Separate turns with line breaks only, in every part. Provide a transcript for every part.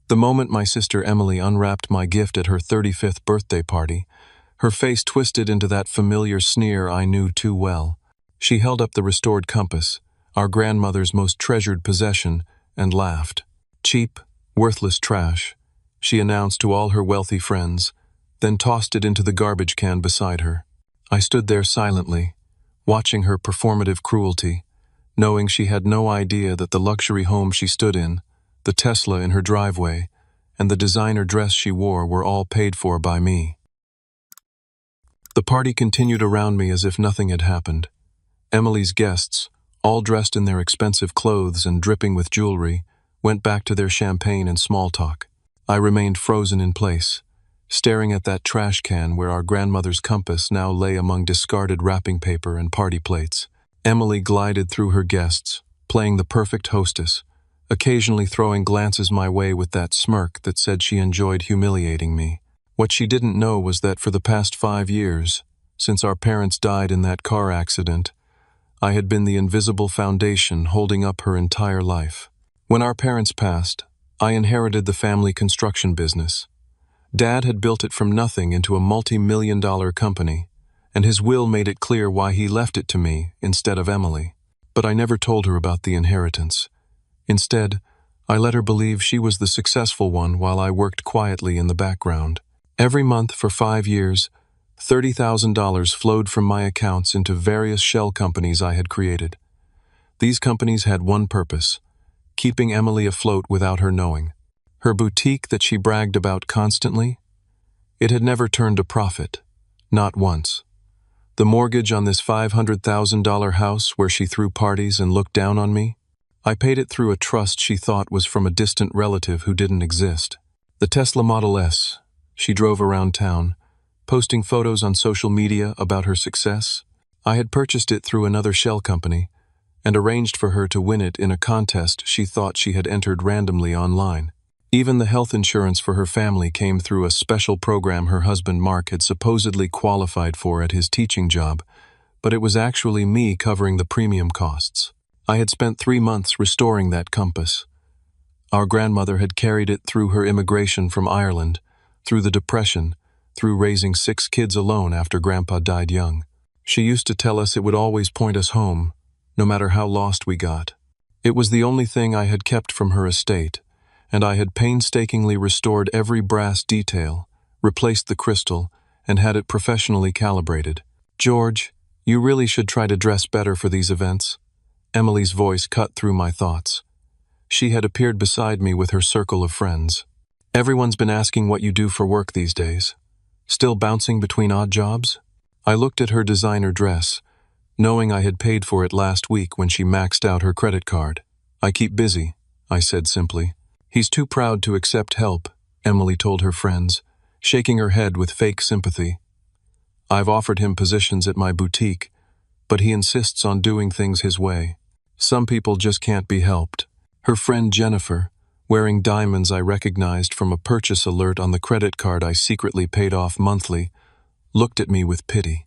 The moment my sister Emily unwrapped my gift at her 35th birthday party, her face twisted into that familiar sneer I knew too well. She held up the restored compass, our grandmother's most treasured possession, and laughed. "Cheap, worthless trash," she announced to all her wealthy friends, then tossed it into the garbage can beside her. I stood there silently, watching her performative cruelty, knowing she had no idea that the luxury home she stood in, the Tesla in her driveway, and the designer dress she wore were all paid for by me. The party continued around me as if nothing had happened. Emily's guests, all dressed in their expensive clothes and dripping with jewelry, went back to their champagne and small talk. I remained frozen in place, staring at that trash can where our grandmother's compass now lay among discarded wrapping paper and party plates. Emily glided through her guests, playing the perfect hostess, occasionally throwing glances my way with that smirk that said she enjoyed humiliating me. What she didn't know was that for the past 5 years, since our parents died in that car accident, I had been the invisible foundation holding up her entire life. When our parents passed, I inherited the family construction business. Dad had built it from nothing into a multi-million-dollar company, and his will made it clear why he left it to me instead of Emily. But I never told her about the inheritance. Instead, I let her believe she was the successful one while I worked quietly in the background. Every month for 5 years, $30,000 flowed from my accounts into various shell companies I had created. These companies had one purpose: keeping Emily afloat without her knowing. Her boutique that she bragged about constantly? It had never turned a profit. Not once. The mortgage on this $500,000 house where she threw parties and looked down on me? I paid it through a trust she thought was from a distant relative who didn't exist. The Tesla Model S she drove around town, posting photos on social media about her success. I had purchased it through another shell company and arranged for her to win it in a contest she thought she had entered randomly online. Even the health insurance for her family came through a special program her husband Mark had supposedly qualified for at his teaching job, but it was actually me covering the premium costs. I had spent 3 months restoring that compass. Our grandmother had carried it through her immigration from Ireland, through the Depression, through raising 6 kids alone after Grandpa died young. She used to tell us it would always point us home, no matter how lost we got. It was the only thing I had kept from her estate, and I had painstakingly restored every brass detail, replaced the crystal, and had it professionally calibrated. "George, you really should try to dress better for these events." Emily's voice cut through my thoughts. She had appeared beside me with her circle of friends. "Everyone's been asking what you do for work these days. Still bouncing between odd jobs?" I looked at her designer dress, knowing I had paid for it last week when she maxed out her credit card. "I keep busy," I said simply. "He's too proud to accept help," Emily told her friends, shaking her head with fake sympathy. "I've offered him positions at my boutique, but he insists on doing things his way. Some people just can't be helped." Her friend Jennifer, wearing diamonds I recognized from a purchase alert on the credit card I secretly paid off monthly, looked at me with pity.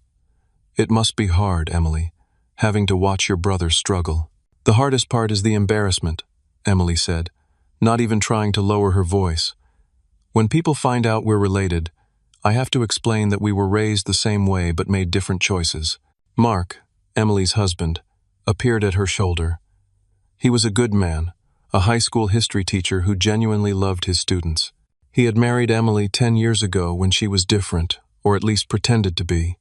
"It must be hard, Emily, having to watch your brother struggle." "The hardest part is the embarrassment," Emily said, not even trying to lower her voice. "When people find out we're related, I have to explain that we were raised the same way but made different choices." Mark, Emily's husband, appeared at her shoulder. He was a good man, a high school history teacher who genuinely loved his students. He had married Emily 10 years ago when she was different, or at least pretended to be.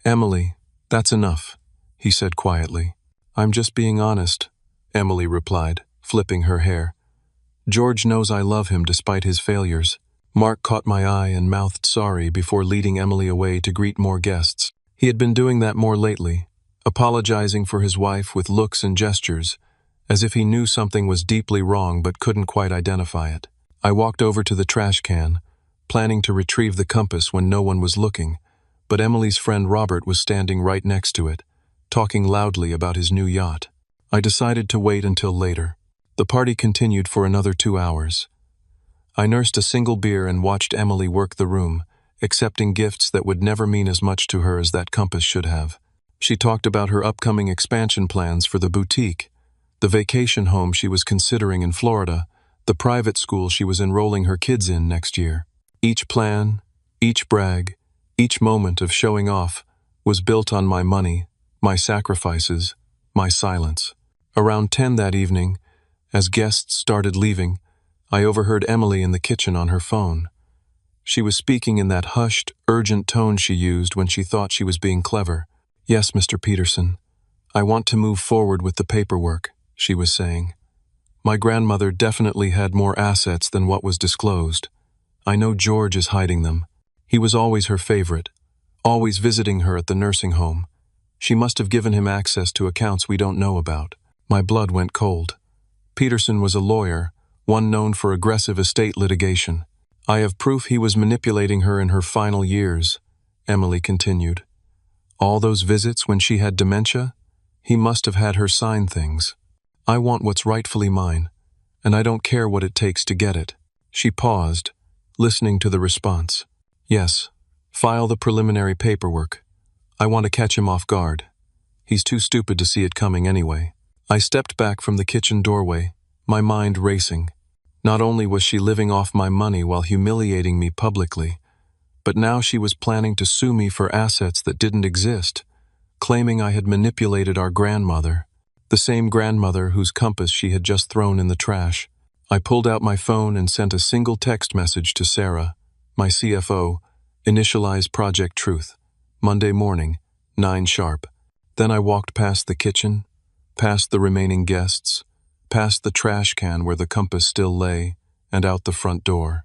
"Emily, that's enough," he said quietly. "I'm just being honest," Emily replied, flipping her hair. "George knows I love him despite his failures." Mark caught my eye and mouthed sorry before leading Emily away to greet more guests. He had been doing that more lately, apologizing for his wife with looks and gestures, as if he knew something was deeply wrong but couldn't quite identify it. I walked over to the trash can, planning to retrieve the compass when no one was looking, but Emily's friend Robert was standing right next to it, talking loudly about his new yacht. I decided to wait until later. The party continued for another 2 hours. I nursed a single beer and watched Emily work the room, accepting gifts that would never mean as much to her as that compass should have. She talked about her upcoming expansion plans for the boutique, the vacation home she was considering in Florida, the private school she was enrolling her kids in next year. Each plan, each brag, each moment of showing off was built on my money, my sacrifices, my silence. Around 10 that evening, as guests started leaving, I overheard Emily in the kitchen on her phone. She was speaking in that hushed, urgent tone she used when she thought she was being clever. "Yes, Mr. Peterson, I want to move forward with the paperwork," she was saying. "My grandmother definitely had more assets than what was disclosed. I know George is hiding them. He was always her favorite, always visiting her at the nursing home. She must have given him access to accounts we don't know about." My blood went cold. Peterson was a lawyer, one known for aggressive estate litigation. "I have proof he was manipulating her in her final years," Emily continued. "All those visits when she had dementia? He must have had her sign things. I want what's rightfully mine, and I don't care what it takes to get it." She paused, listening to the response. "Yes, file the preliminary paperwork. I want to catch him off guard. He's too stupid to see it coming anyway." I stepped back from the kitchen doorway, my mind racing. Not only was she living off my money while humiliating me publicly, but now she was planning to sue me for assets that didn't exist, claiming I had manipulated our grandmother, the same grandmother whose compass she had just thrown in the trash. I pulled out my phone and sent a single text message to Sarah, my CFO, initialize Project Truth, Monday morning, 9 sharp. Then I walked past the kitchen, past the remaining guests, past the trash can where the compass still lay, and out the front door.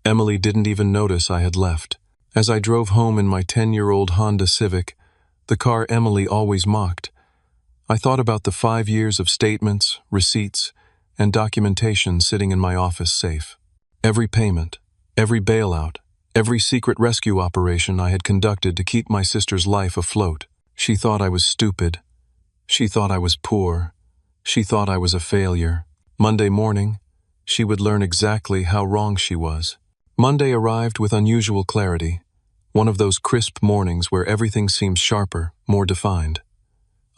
Emily didn't even notice I had left. As I drove home in my 10-year-old Honda Civic, the car Emily always mocked, I thought about the 5 years of statements, receipts, and documentation sitting in my office safe. Every payment, every bailout, every secret rescue operation I had conducted to keep my sister's life afloat. She thought I was stupid. She thought I was poor. She thought I was a failure. Monday morning, she would learn exactly how wrong she was. Monday arrived with unusual clarity, one of those crisp mornings where everything seems sharper, more defined.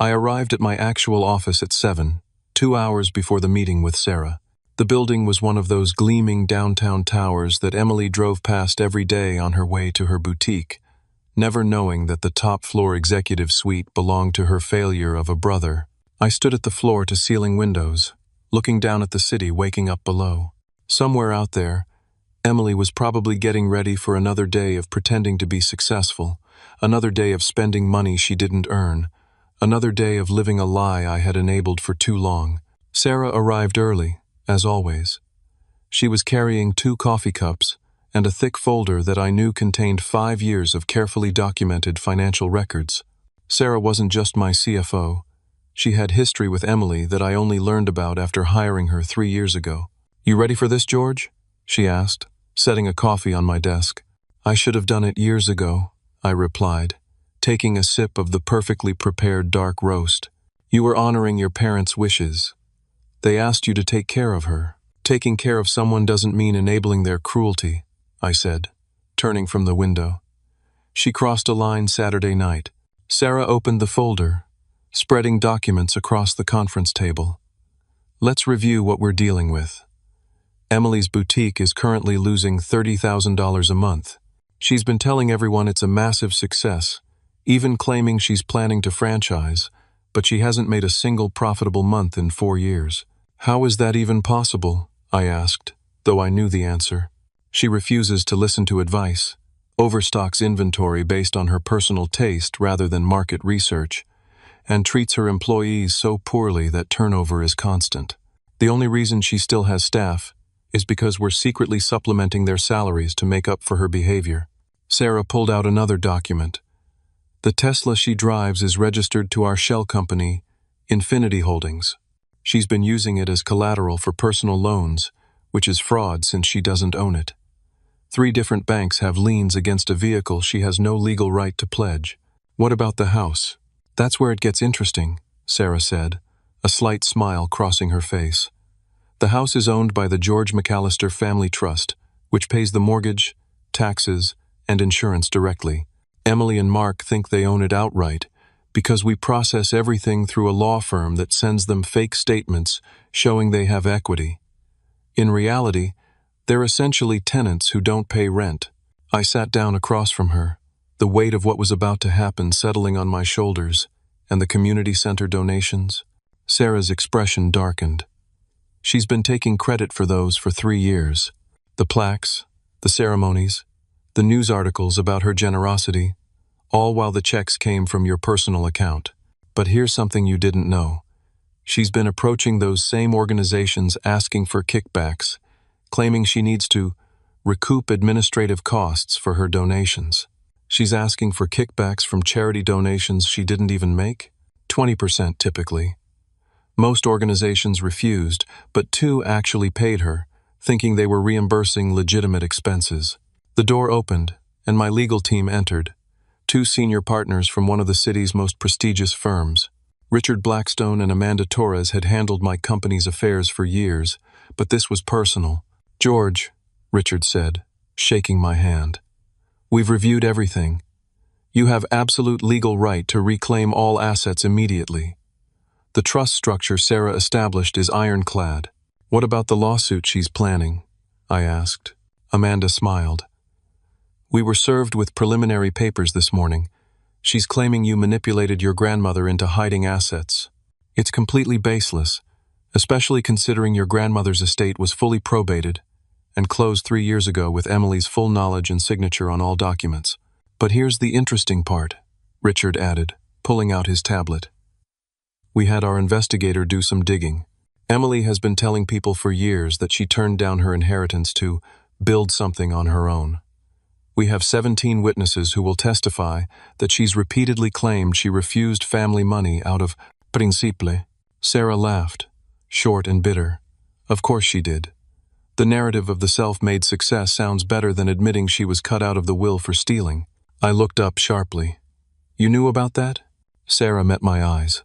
I arrived at my actual office at 7, 2 hours before the meeting with Sarah. The building was one of those gleaming downtown towers that Emily drove past every day on her way to her boutique, never knowing that the top-floor executive suite belonged to her failure of a brother. I stood at the floor-to-ceiling windows, looking down at the city waking up below. Somewhere out there, Emily was probably getting ready for another day of pretending to be successful, another day of spending money she didn't earn, another day of living a lie I had enabled for too long. Sarah arrived early, as always. She was carrying 2 coffee cups and a thick folder that I knew contained 5 years of carefully documented financial records. Sarah wasn't just my CFO. She had history with Emily that I only learned about after hiring her 3 years ago. "You ready for this, George?" she asked, setting a coffee on my desk. "I should have done it years ago," I replied, taking a sip of the perfectly prepared dark roast. "You were honoring your parents' wishes. They asked you to take care of her. Taking care of someone doesn't mean enabling their cruelty," I said, turning from the window. She crossed a line Saturday night. Sarah opened the folder, spreading documents across the conference table. "Let's review what we're dealing with. Emily's boutique is currently losing $30,000 a month. She's been telling everyone it's a massive success, even claiming she's planning to franchise, but she hasn't made a single profitable month in 4 years. How is that even possible?" I asked, though I knew the answer. She refuses to listen to advice, overstocks inventory based on her personal taste rather than market research, and treats her employees so poorly that turnover is constant. The only reason she still has staff is because we're secretly supplementing their salaries to make up for her behavior. Sarah pulled out another document. The Tesla she drives is registered to our shell company, Infinity Holdings. She's been using it as collateral for personal loans, which is fraud since she doesn't own it. 3 different banks have liens against a vehicle she has no legal right to pledge. "What about the house?" "That's where it gets interesting," Sarah said, a slight smile crossing her face. "The house is owned by the George McAllister Family Trust, which pays the mortgage, taxes, and insurance directly. Emily and Mark think they own it outright because we process everything through a law firm that sends them fake statements showing they have equity. In reality, they're essentially tenants who don't pay rent. I sat down across from her, the weight of what was about to happen settling on my shoulders, and the community center donations. Sarah's expression darkened. She's been taking credit for those for 3 years. The plaques, the ceremonies, the news articles about her generosity, all while the checks came from your personal account. But here's something you didn't know. She's been approaching those same organizations asking for kickbacks, claiming she needs to recoup administrative costs for her donations. She's asking for kickbacks from charity donations she didn't even make? 20% typically. Most organizations refused, but 2 actually paid her, thinking they were reimbursing legitimate expenses. The door opened, and my legal team entered. 2 senior partners from one of the city's most prestigious firms. Richard Blackstone and Amanda Torres had handled my company's affairs for years, but this was personal. "George," Richard said, shaking my hand, "we've reviewed everything. You have absolute legal right to reclaim all assets immediately. The trust structure Sarah established is ironclad. What about the lawsuit she's planning?" I asked. Amanda smiled. "We were served with preliminary papers this morning. She's claiming you manipulated your grandmother into hiding assets. It's completely baseless, especially considering your grandmother's estate was fully probated and closed 3 years ago with Emily's full knowledge and signature on all documents. But here's the interesting part," Richard added, pulling out his tablet. "We had our investigator do some digging. Emily has been telling people for years that she turned down her inheritance to build something on her own. We have 17 witnesses who will testify that she's repeatedly claimed she refused family money out of principle." Sarah laughed, short and bitter. "Of course she did. The narrative of the self-made success sounds better than admitting she was cut out of the will for stealing." I looked up sharply. "You knew about that?" Sarah met my eyes.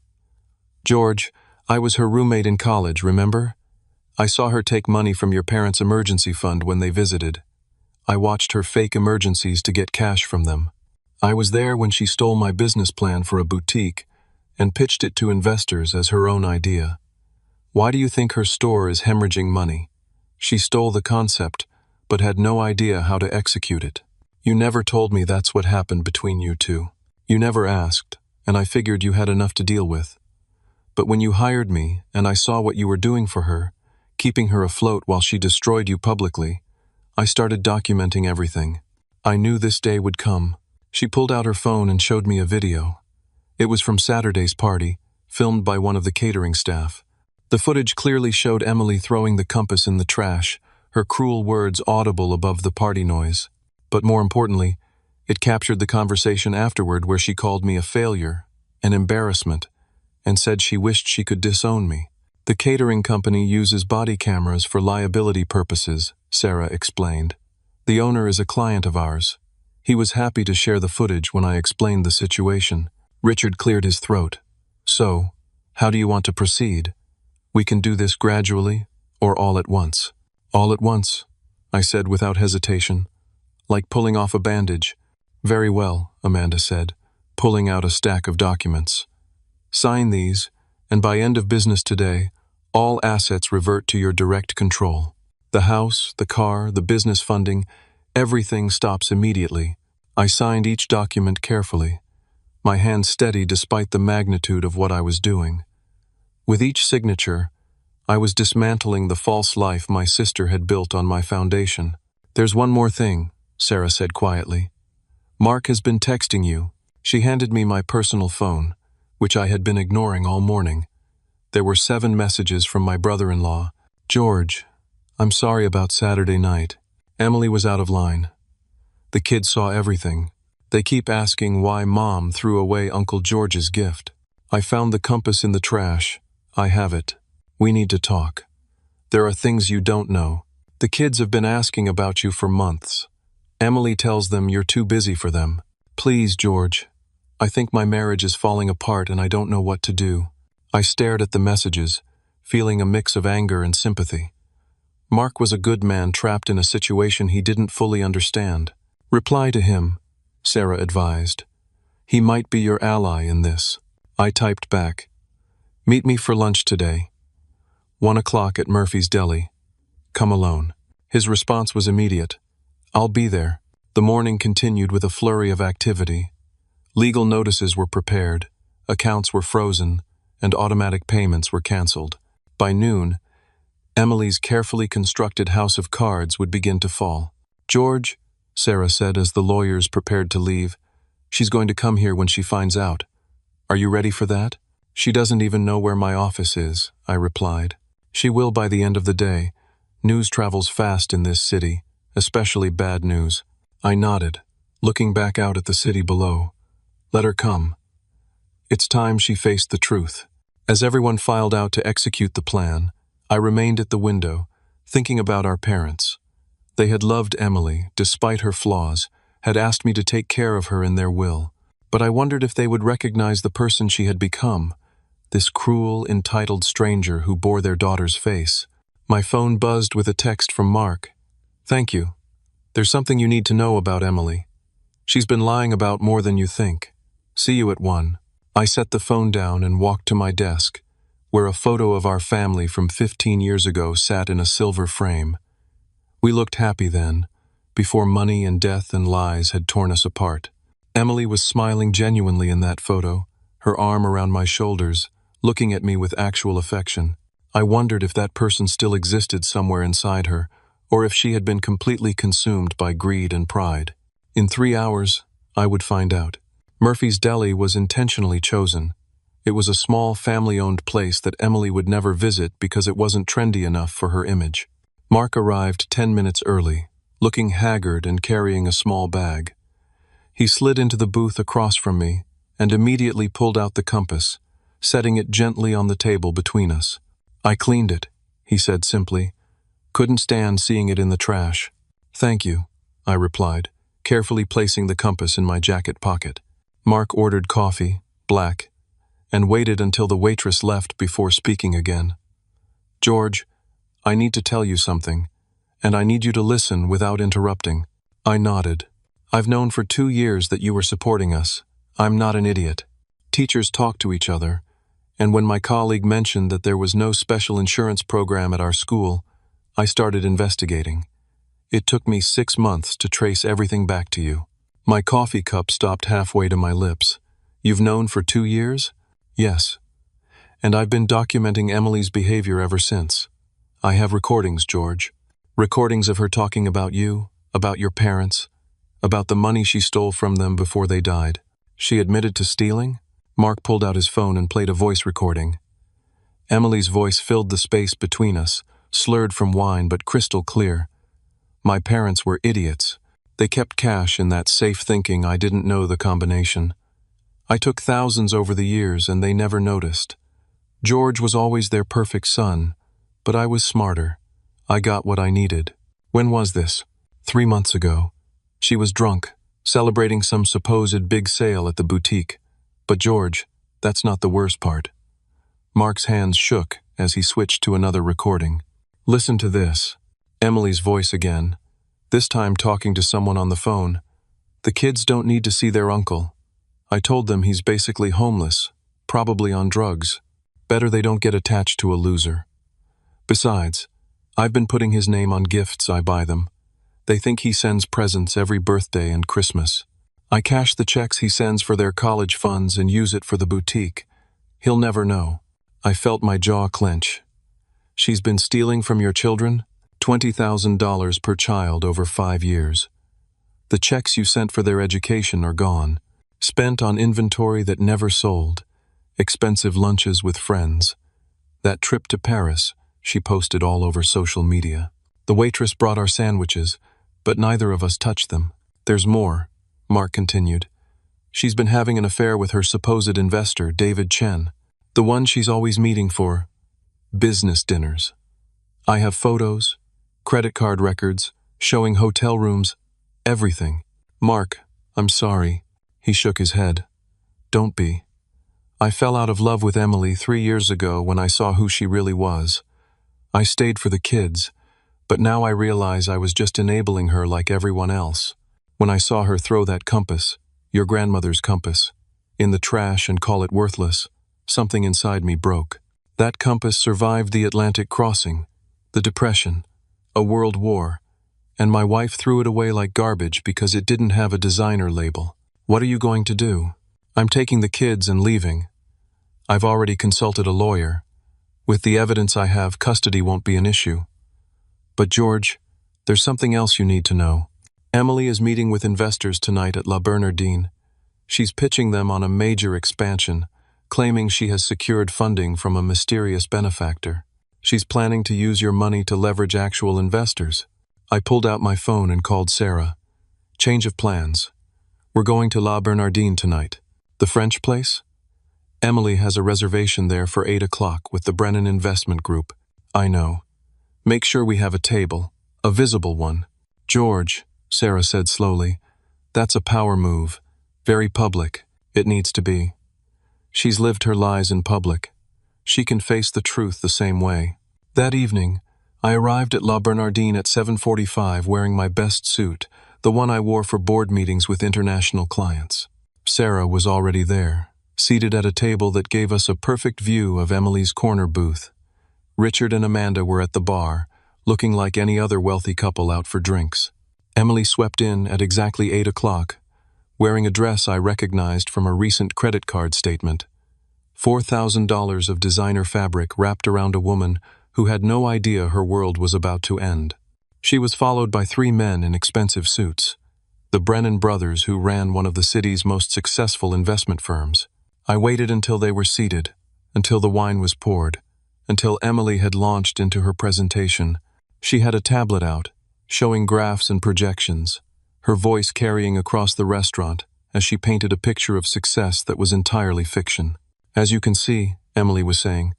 "George, I was her roommate in college, remember? I saw her take money from your parents' emergency fund when they visited. I watched her fake emergencies to get cash from them. I was there when she stole my business plan for a boutique and pitched it to investors as her own idea. Why do you think her store is hemorrhaging money? She stole the concept, but had no idea how to execute it. You never told me that's what happened between you two. You never asked, and I figured you had enough to deal with. But when you hired me and I saw what you were doing for her, keeping her afloat while she destroyed you publicly, I started documenting everything. I knew this day would come." She pulled out her phone and showed me a video. It was from Saturday's party, filmed by one of the catering staff. The footage clearly showed Emily throwing the compass in the trash, her cruel words audible above the party noise. But more importantly, it captured the conversation afterward where she called me a failure, an embarrassment, and said she wished she could disown me. "The catering company uses body cameras for liability purposes," Sarah explained. "The owner is a client of ours. He was happy to share the footage when I explained the situation." Richard cleared his throat. "So, how do you want to proceed? We can do this gradually, or all at once." "All at once," I said without hesitation, like pulling off a bandage. "Very well," Amanda said, pulling out a stack of documents. "Sign these, and by end of business today, all assets revert to your direct control. The house, the car, the business funding, everything stops immediately." I signed each document carefully, my hand steady despite the magnitude of what I was doing. With each signature, I was dismantling the false life my sister had built on my foundation. "There's one more thing," Sarah said quietly. "Mark has been texting you." She handed me my personal phone, which I had been ignoring all morning. There were 7 messages from my brother-in-law. "George, I'm sorry about Saturday night. Emily was out of line. The kids saw everything. They keep asking why Mom threw away Uncle George's gift. I found the compass in the trash. I have it. We need to talk. There are things you don't know. The kids have been asking about you for months. Emily tells them you're too busy for them. Please, George. I think my marriage is falling apart and I don't know what to do." I stared at the messages, feeling a mix of anger and sympathy. Mark was a good man trapped in a situation he didn't fully understand. "Reply to him," Sarah advised. "He might be your ally in this." I typed back, "Meet me for lunch today. 1 o'clock at Murphy's Deli. Come alone. His response was immediate. I'll be there. The morning continued with a flurry of activity. Legal notices were prepared, accounts were frozen, and automatic payments were canceled. By noon, Emily's carefully constructed house of cards would begin to fall. George, Sarah said as the lawyers prepared to leave, she's going to come here when she finds out. Are you ready for that? She doesn't even know where my office is, I replied. She will by the end of the day. News travels fast in this city, especially bad news. I nodded, looking back out at the city below. Let her come. It's time she faced the truth. As everyone filed out to execute the plan, I remained at the window, thinking about our parents. They had loved Emily, despite her flaws, had asked me to take care of her in their will. But I wondered if they would recognize the person she had become, this cruel, entitled stranger who bore their daughter's face. My phone buzzed with a text from Mark. Thank you. There's something you need to know about Emily. She's been lying about more than you think. See you at 1. I set the phone down and walked to my desk, where a photo of our family from 15 years ago sat in a silver frame. We looked happy then, before money and death and lies had torn us apart. Emily was smiling genuinely in that photo, her arm around my shoulders, looking at me with actual affection. I wondered if that person still existed somewhere inside her, or if she had been completely consumed by greed and pride. In 3 hours, I would find out. Murphy's Deli was intentionally chosen. It was a small family-owned place that Emily would never visit because it wasn't trendy enough for her image. Mark arrived 10 minutes early, looking haggard and carrying a small bag. He slid into the booth across from me and immediately pulled out the compass, setting it gently on the table between us. I cleaned it, he said simply. Couldn't stand seeing it in the trash. Thank you, I replied, carefully placing the compass in my jacket pocket. Mark ordered coffee, black, and waited until the waitress left before speaking again. George, I need to tell you something, and I need you to listen without interrupting. I nodded. I've known for 2 years that you were supporting us. I'm not an idiot. Teachers talk to each other, and when my colleague mentioned that there was no special insurance program at our school, I started investigating. It took me 6 months to trace everything back to you. My coffee cup stopped halfway to my lips. You've known for 2 years? Yes. And I've been documenting Emily's behavior ever since. I have recordings, George. Recordings of her talking about you, about your parents, about the money she stole from them before they died. She admitted to stealing? Mark pulled out his phone and played a voice recording. Emily's voice filled the space between us, slurred from wine but crystal clear. My parents were idiots. They kept cash in that safe thinking I didn't know the combination. I took thousands over the years and they never noticed. George was always their perfect son, but I was smarter. I got what I needed. When was this? 3 months ago. She was drunk, celebrating some supposed big sale at the boutique. But George, that's not the worst part. Mark's hands shook as he switched to another recording. Listen to this. Emily's voice again, this time talking to someone on the phone. The kids don't need to see their uncle. I told them he's basically homeless, probably on drugs. Better they don't get attached to a loser. Besides, I've been putting his name on gifts I buy them. They think he sends presents every birthday and Christmas. I cash the checks he sends for their college funds and use it for the boutique. He'll never know. I felt my jaw clench. She's been stealing from your children? $20,000 per child over 5 years. The checks you sent for their education are gone, spent on inventory that never sold, expensive lunches with friends. That trip to Paris, she posted all over social media. The waitress brought our sandwiches, but neither of us touched them. There's more, Mark continued. She's been having an affair with her supposed investor, David Chen, the one she's always meeting for business dinners. I have photos, credit card records, showing hotel rooms, everything. Mark, I'm sorry. He shook his head. Don't be. I fell out of love with Emily 3 years ago when I saw who she really was. I stayed for the kids, but now I realize I was just enabling her like everyone else. When I saw her throw that compass, your grandmother's compass, in the trash and call it worthless, something inside me broke. That compass survived the Atlantic crossing, the Depression, a world war, and my wife threw it away like garbage because it didn't have a designer label. What are you going to do? I'm taking the kids and leaving. I've already consulted a lawyer. With the evidence I have, custody won't be an issue. But George, there's something else you need to know. Emily is meeting with investors tonight at La Bernardine. She's pitching them on a major expansion, claiming she has secured funding from a mysterious benefactor. She's planning to use your money to leverage actual investors. I pulled out my phone and called Sarah. Change of plans. We're going to La Bernardine tonight. The French place? Emily has a reservation there for 8 o'clock with the Brennan Investment Group. I know. Make sure we have a table, a visible one. George, Sarah said slowly, that's a power move. Very public. It needs to be. She's lived her lies in public. She can face the truth the same way. That evening, I arrived at La Bernardine at 7:45 wearing my best suit, the one I wore for board meetings with international clients. Sarah was already there, seated at a table that gave us a perfect view of Emily's corner booth. Richard and Amanda were at the bar, looking like any other wealthy couple out for drinks. Emily swept in at exactly 8 o'clock, wearing a dress I recognized from a recent credit card statement. $4,000 of designer fabric wrapped around a woman who had no idea her world was about to end. She was followed by 3 men in expensive suits, the Brennan brothers who ran one of the city's most successful investment firms. I waited until they were seated, until the wine was poured, until Emily had launched into her presentation. She had a tablet out, showing graphs and projections, her voice carrying across the restaurant as she painted a picture of success that was entirely fiction. As you can see, Emily was saying,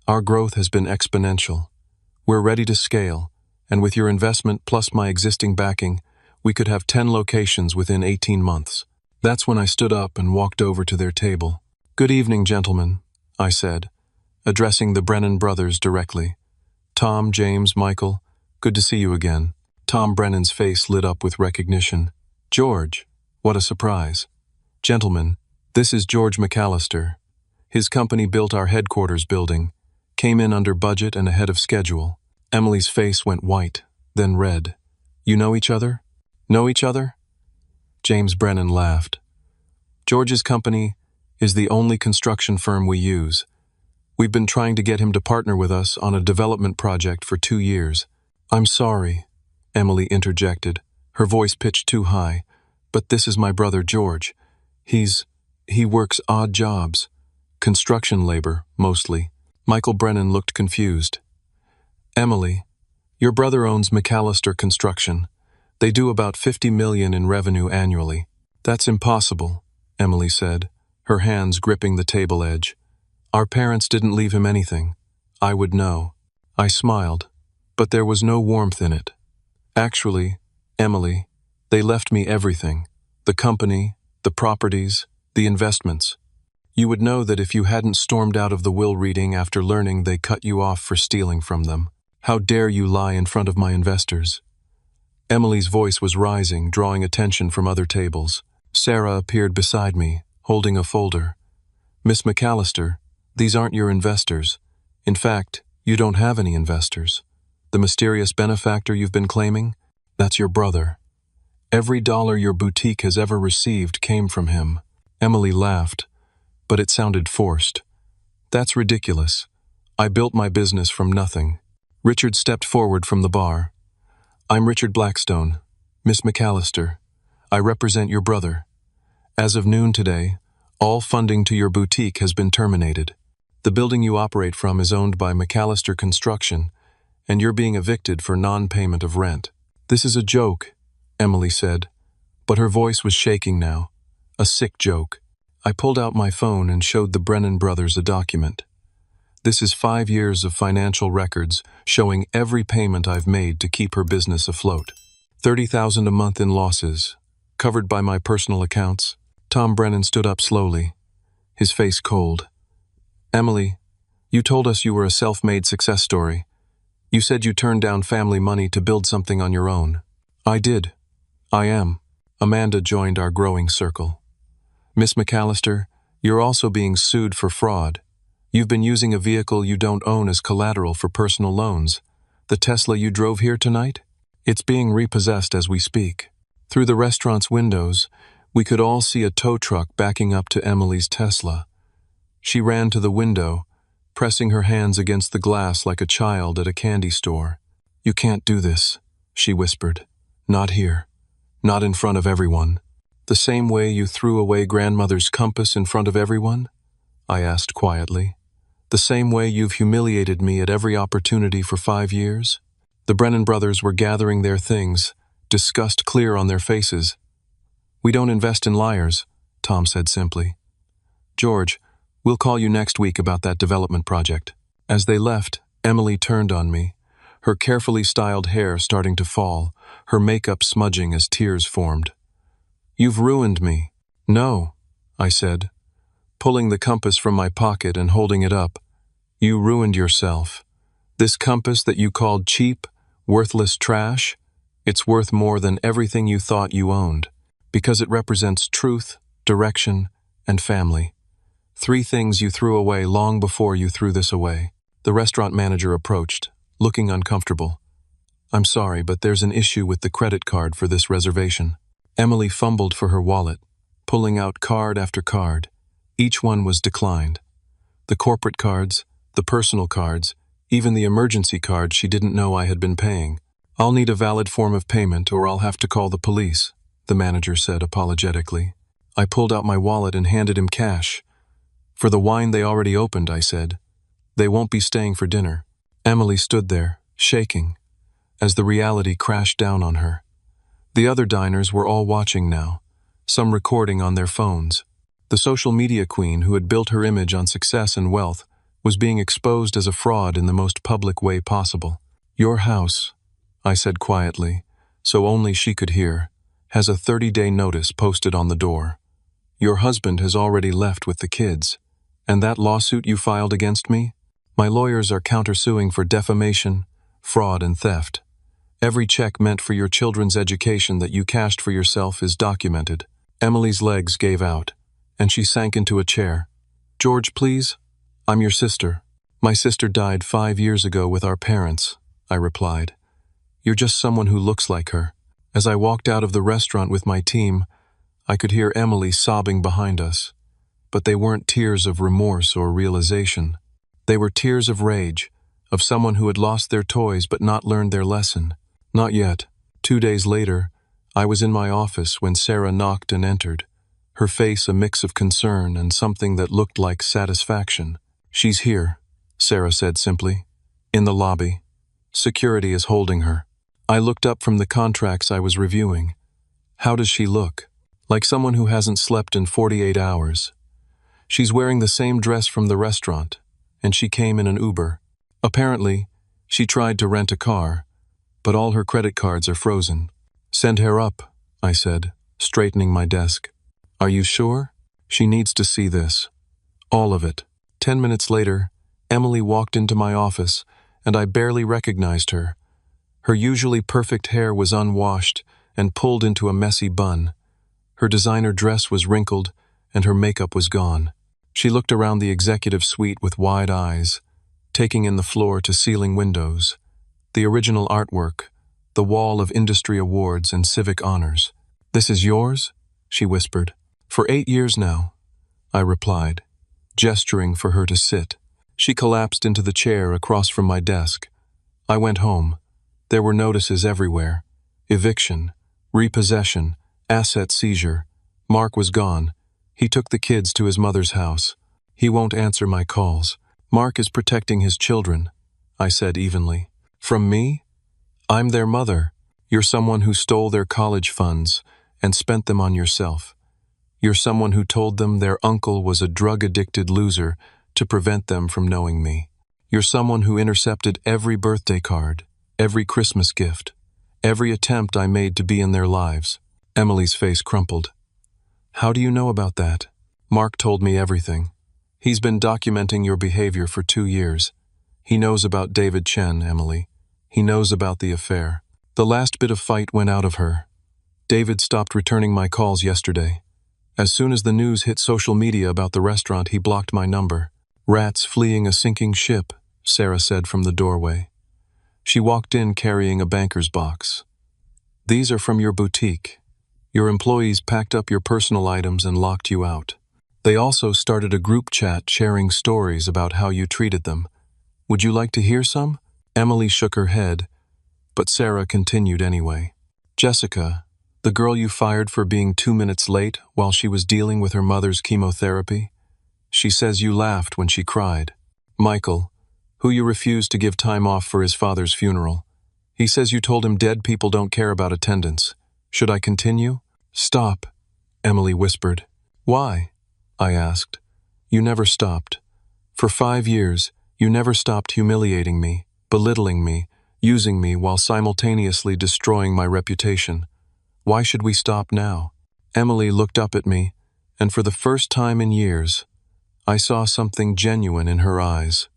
our growth has been exponential. We're ready to scale, and with your investment plus my existing backing, we could have 10 locations within 18 months. That's when I stood up and walked over to their table. Good evening, gentlemen, I said, addressing the Brennan brothers directly. Tom, James, Michael, good to see you again. Tom Brennan's face lit up with recognition. George, what a surprise. Gentlemen, this is George McAllister. His company built our headquarters building, came in under budget and ahead of schedule. Emily's face went white, then red. You know each other? Know each other? James Brennan laughed. George's company is the only construction firm we use. We've been trying to get him to partner with us on a development project for 2 years. I'm sorry, Emily interjected, her voice pitched too high, but this is my brother George. He works odd jobs. Construction labor, mostly. Michael Brennan looked confused. Emily, your brother owns McAllister Construction. They do about $50 million in revenue annually. That's impossible, Emily said, her hands gripping the table edge. Our parents didn't leave him anything. I would know. I smiled, but there was no warmth in it. Actually, Emily, they left me everything. The company, the properties, the investments. You would know that if you hadn't stormed out of the will reading after learning they cut you off for stealing from them. How dare you lie in front of my investors? Emily's voice was rising, drawing attention from other tables. Sarah appeared beside me, holding a folder. Miss McAllister, these aren't your investors. In fact, you don't have any investors. The mysterious benefactor you've been claiming? That's your brother. Every dollar your boutique has ever received came from him. Emily laughed, but it sounded forced. That's ridiculous. I built my business from nothing. Richard stepped forward from the bar. I'm Richard Blackstone, Miss McAllister. I represent your brother. As of noon today, all funding to your boutique has been terminated. The building you operate from is owned by McAllister Construction, and you're being evicted for non-payment of rent. This is a joke, Emily said, but her voice was shaking now. A sick joke. I pulled out my phone and showed the Brennan brothers a document. This is 5 years of financial records showing every payment I've made to keep her business afloat. $30,000 a month in losses, covered by my personal accounts. Tom Brennan stood up slowly, his face cold. Emily, you told us you were a self-made success story. You said you turned down family money to build something on your own. I did. I am. Amanda joined our growing circle. Miss McAllister, you're also being sued for fraud. You've been using a vehicle you don't own as collateral for personal loans. The Tesla you drove here tonight? It's being repossessed as we speak. Through the restaurant's windows, we could all see a tow truck backing up to Emily's Tesla. She ran to the window, pressing her hands against the glass like a child at a candy store. "You can't do this," she whispered. "Not here. Not in front of everyone." "The same way you threw away grandmother's compass in front of everyone?" I asked quietly. "The same way you've humiliated me at every opportunity for 5 years?" The Brennan brothers were gathering their things, disgust clear on their faces. "We don't invest in liars," Tom said simply. "George, we'll call you next week about that development project." As they left, Emily turned on me, her carefully styled hair starting to fall, her makeup smudging as tears formed. "You've ruined me." "No," I said, pulling the compass from my pocket and holding it up. "You ruined yourself. This compass that you called cheap, worthless trash, it's worth more than everything you thought you owned, because it represents truth, direction, and family. 3 things you threw away long before you threw this away." The restaurant manager approached, looking uncomfortable. "I'm sorry, but there's an issue with the credit card for this reservation." Emily fumbled for her wallet, pulling out card after card. Each one was declined. The corporate cards, the personal cards, even the emergency card she didn't know I had been paying. "I'll need a valid form of payment or I'll have to call the police," the manager said apologetically. I pulled out my wallet and handed him cash. "For the wine they already opened," I said. "They won't be staying for dinner." Emily stood there, shaking, as the reality crashed down on her. The other diners were all watching now, some recording on their phones. The social media queen who had built her image on success and wealth was being exposed as a fraud in the most public way possible. "Your house," I said quietly, so only she could hear, "has a 30-day notice posted on the door. Your husband has already left with the kids. And that lawsuit you filed against me? My lawyers are countersuing for defamation, fraud, and theft. Every check meant for your children's education that you cashed for yourself is documented." Emily's legs gave out, and she sank into a chair. "George, please. I'm your sister." "My sister died 5 years ago with our parents," I replied. "You're just someone who looks like her." As I walked out of the restaurant with my team, I could hear Emily sobbing behind us. But they weren't tears of remorse or realization. They were tears of rage, of someone who had lost their toys but not learned their lesson. Not yet. 2 days later, I was in my office when Sarah knocked and entered, her face a mix of concern and something that looked like satisfaction. "She's here," Sarah said simply. "In the lobby. Security is holding her." I looked up from the contracts I was reviewing. "How does she look?" "Like someone who hasn't slept in 48 hours. She's wearing the same dress from the restaurant, and she came in an Uber. Apparently, she tried to rent a car, but all her credit cards are frozen." "Send her up," I said, straightening my desk. "Are you sure? She needs to see this. All of it." 10 minutes later, Emily walked into my office, and I barely recognized her. Her usually perfect hair was unwashed and pulled into a messy bun. Her designer dress was wrinkled, and her makeup was gone. She looked around the executive suite with wide eyes, taking in the floor-to-ceiling windows, the original artwork, the wall of industry awards and civic honors. "This is yours?" she whispered. "For 8 years now," I replied, gesturing for her to sit. She collapsed into the chair across from my desk. I went home. There were notices everywhere. Eviction, repossession, asset seizure. Mark was gone. He took the kids to his mother's house. He won't answer my calls. "Mark is protecting his children," I said evenly. "From me? I'm their mother. You're someone who stole their college funds and spent them on yourself. You're someone who told them their uncle was a drug-addicted loser to prevent them from knowing me. You're someone who intercepted every birthday card, every Christmas gift, every attempt I made to be in their lives." Emily's face crumpled. "How do you know about that?" "Mark told me everything. He's been documenting your behavior for 2 years. He knows about David Chen, Emily. He knows about the affair." The last bit of fight went out of her. "David stopped returning my calls yesterday. As soon as the news hit social media about the restaurant, he blocked my number." "Rats fleeing a sinking ship," Sarah said from the doorway. She walked in carrying a banker's box. "These are from your boutique. Your employees packed up your personal items and locked you out. They also started a group chat sharing stories about how you treated them. Would you like to hear some?" Emily shook her head, but Sarah continued anyway. "Jessica, the girl you fired for being 2 minutes late while she was dealing with her mother's chemotherapy? She says you laughed when she cried. Michael, who you refused to give time off for his father's funeral. He says you told him dead people don't care about attendance. Should I continue?" "Stop," Emily whispered. "Why?" I asked. "You never stopped. For 5 years, you never stopped humiliating me, belittling me, using me while simultaneously destroying my reputation. Why should we stop now?" Emily looked up at me, and for the first time in years, I saw something genuine in her eyes.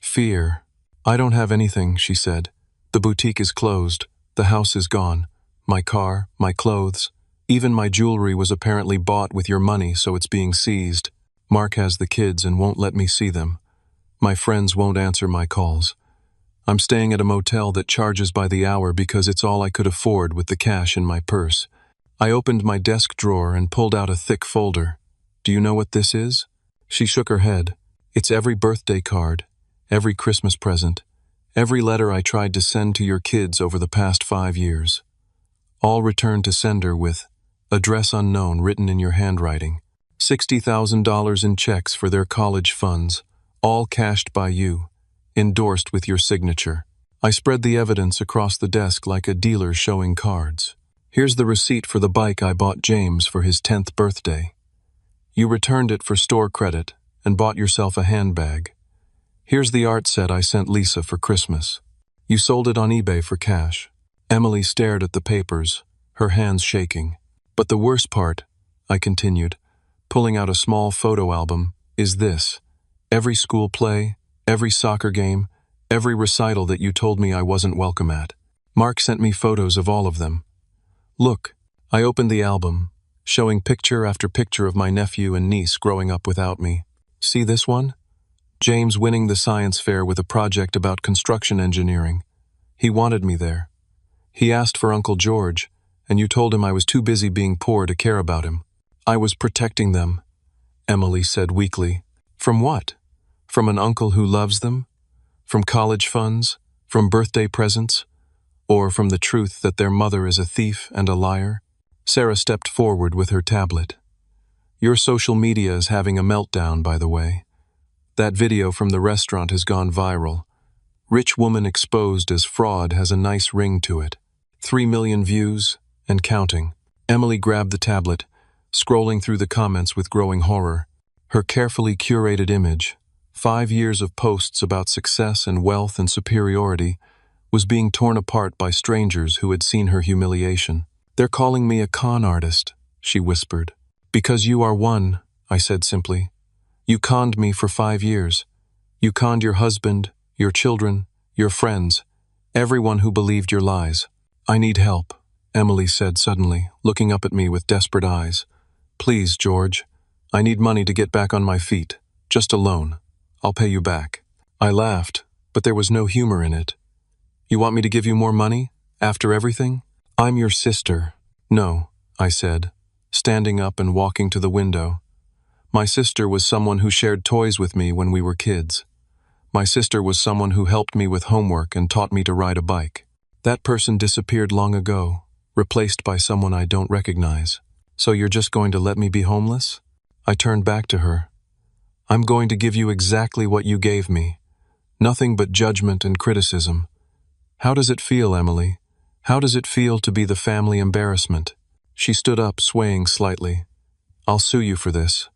Fear. "I don't have anything," she said. "The boutique is closed. The house is gone. My car, my clothes, even my jewelry was apparently bought with your money, so it's being seized. Mark has the kids and won't let me see them. My friends won't answer my calls. I'm staying at a motel that charges by the hour because it's all I could afford with the cash in my purse." I opened my desk drawer and pulled out a thick folder. "Do you know what this is?" She shook her head. "It's every birthday card, every Christmas present, every letter I tried to send to your kids over the past 5 years. All returned to sender with address unknown written in your handwriting. $60,000 in checks for their college funds, all cashed by you, endorsed with your signature." I spread the evidence across the desk like a dealer showing cards. "Here's the receipt for the bike I bought James for his 10th birthday. You returned it for store credit and bought yourself a handbag. Here's the art set I sent Lisa for Christmas. You sold it on eBay for cash." Emily stared at the papers, her hands shaking. "But the worst part," I continued, pulling out a small photo album, "is this. Every school play, every soccer game, every recital that you told me I wasn't welcome at. Mark sent me photos of all of them. Look." I opened the album, showing picture after picture of my nephew and niece growing up without me. "See this one? James winning the science fair with a project about construction engineering. He wanted me there. He asked for Uncle George, and you told him I was too busy being poor to care about him." "I was protecting them," Emily said weakly. "From what? From an uncle who loves them? From college funds? From birthday presents? Or from the truth that their mother is a thief and a liar?" Sarah stepped forward with her tablet. "Your social media is having a meltdown, by the way. That video from the restaurant has gone viral. Rich woman exposed as fraud has a nice ring to it. 3 million views and counting." Emily grabbed the tablet, scrolling through the comments with growing horror. Her carefully curated image, 5 years of posts about success and wealth and superiority, was being torn apart by strangers who had seen her humiliation. "They're calling me a con artist," she whispered. "Because you are one," I said simply. "You conned me for 5 years. You conned your husband, your children, your friends, everyone who believed your lies." "I need help," Emily said suddenly, looking up at me with desperate eyes. "Please, George, I need money to get back on my feet. Just a loan. I'll pay you back." I laughed, but there was no humor in it. "You want me to give you more money? After everything? I'm your sister." "No," I said, standing up and walking to the window. "My sister was someone who shared toys with me when we were kids. My sister was someone who helped me with homework and taught me to ride a bike. That person disappeared long ago, replaced by someone I don't recognize. So you're just going to let me be homeless?" I turned back to her. "I'm going to give you exactly what you gave me. Nothing but judgment and criticism. How does it feel, Emily? How does it feel to be the family embarrassment?" She stood up, swaying slightly. "I'll sue you for this.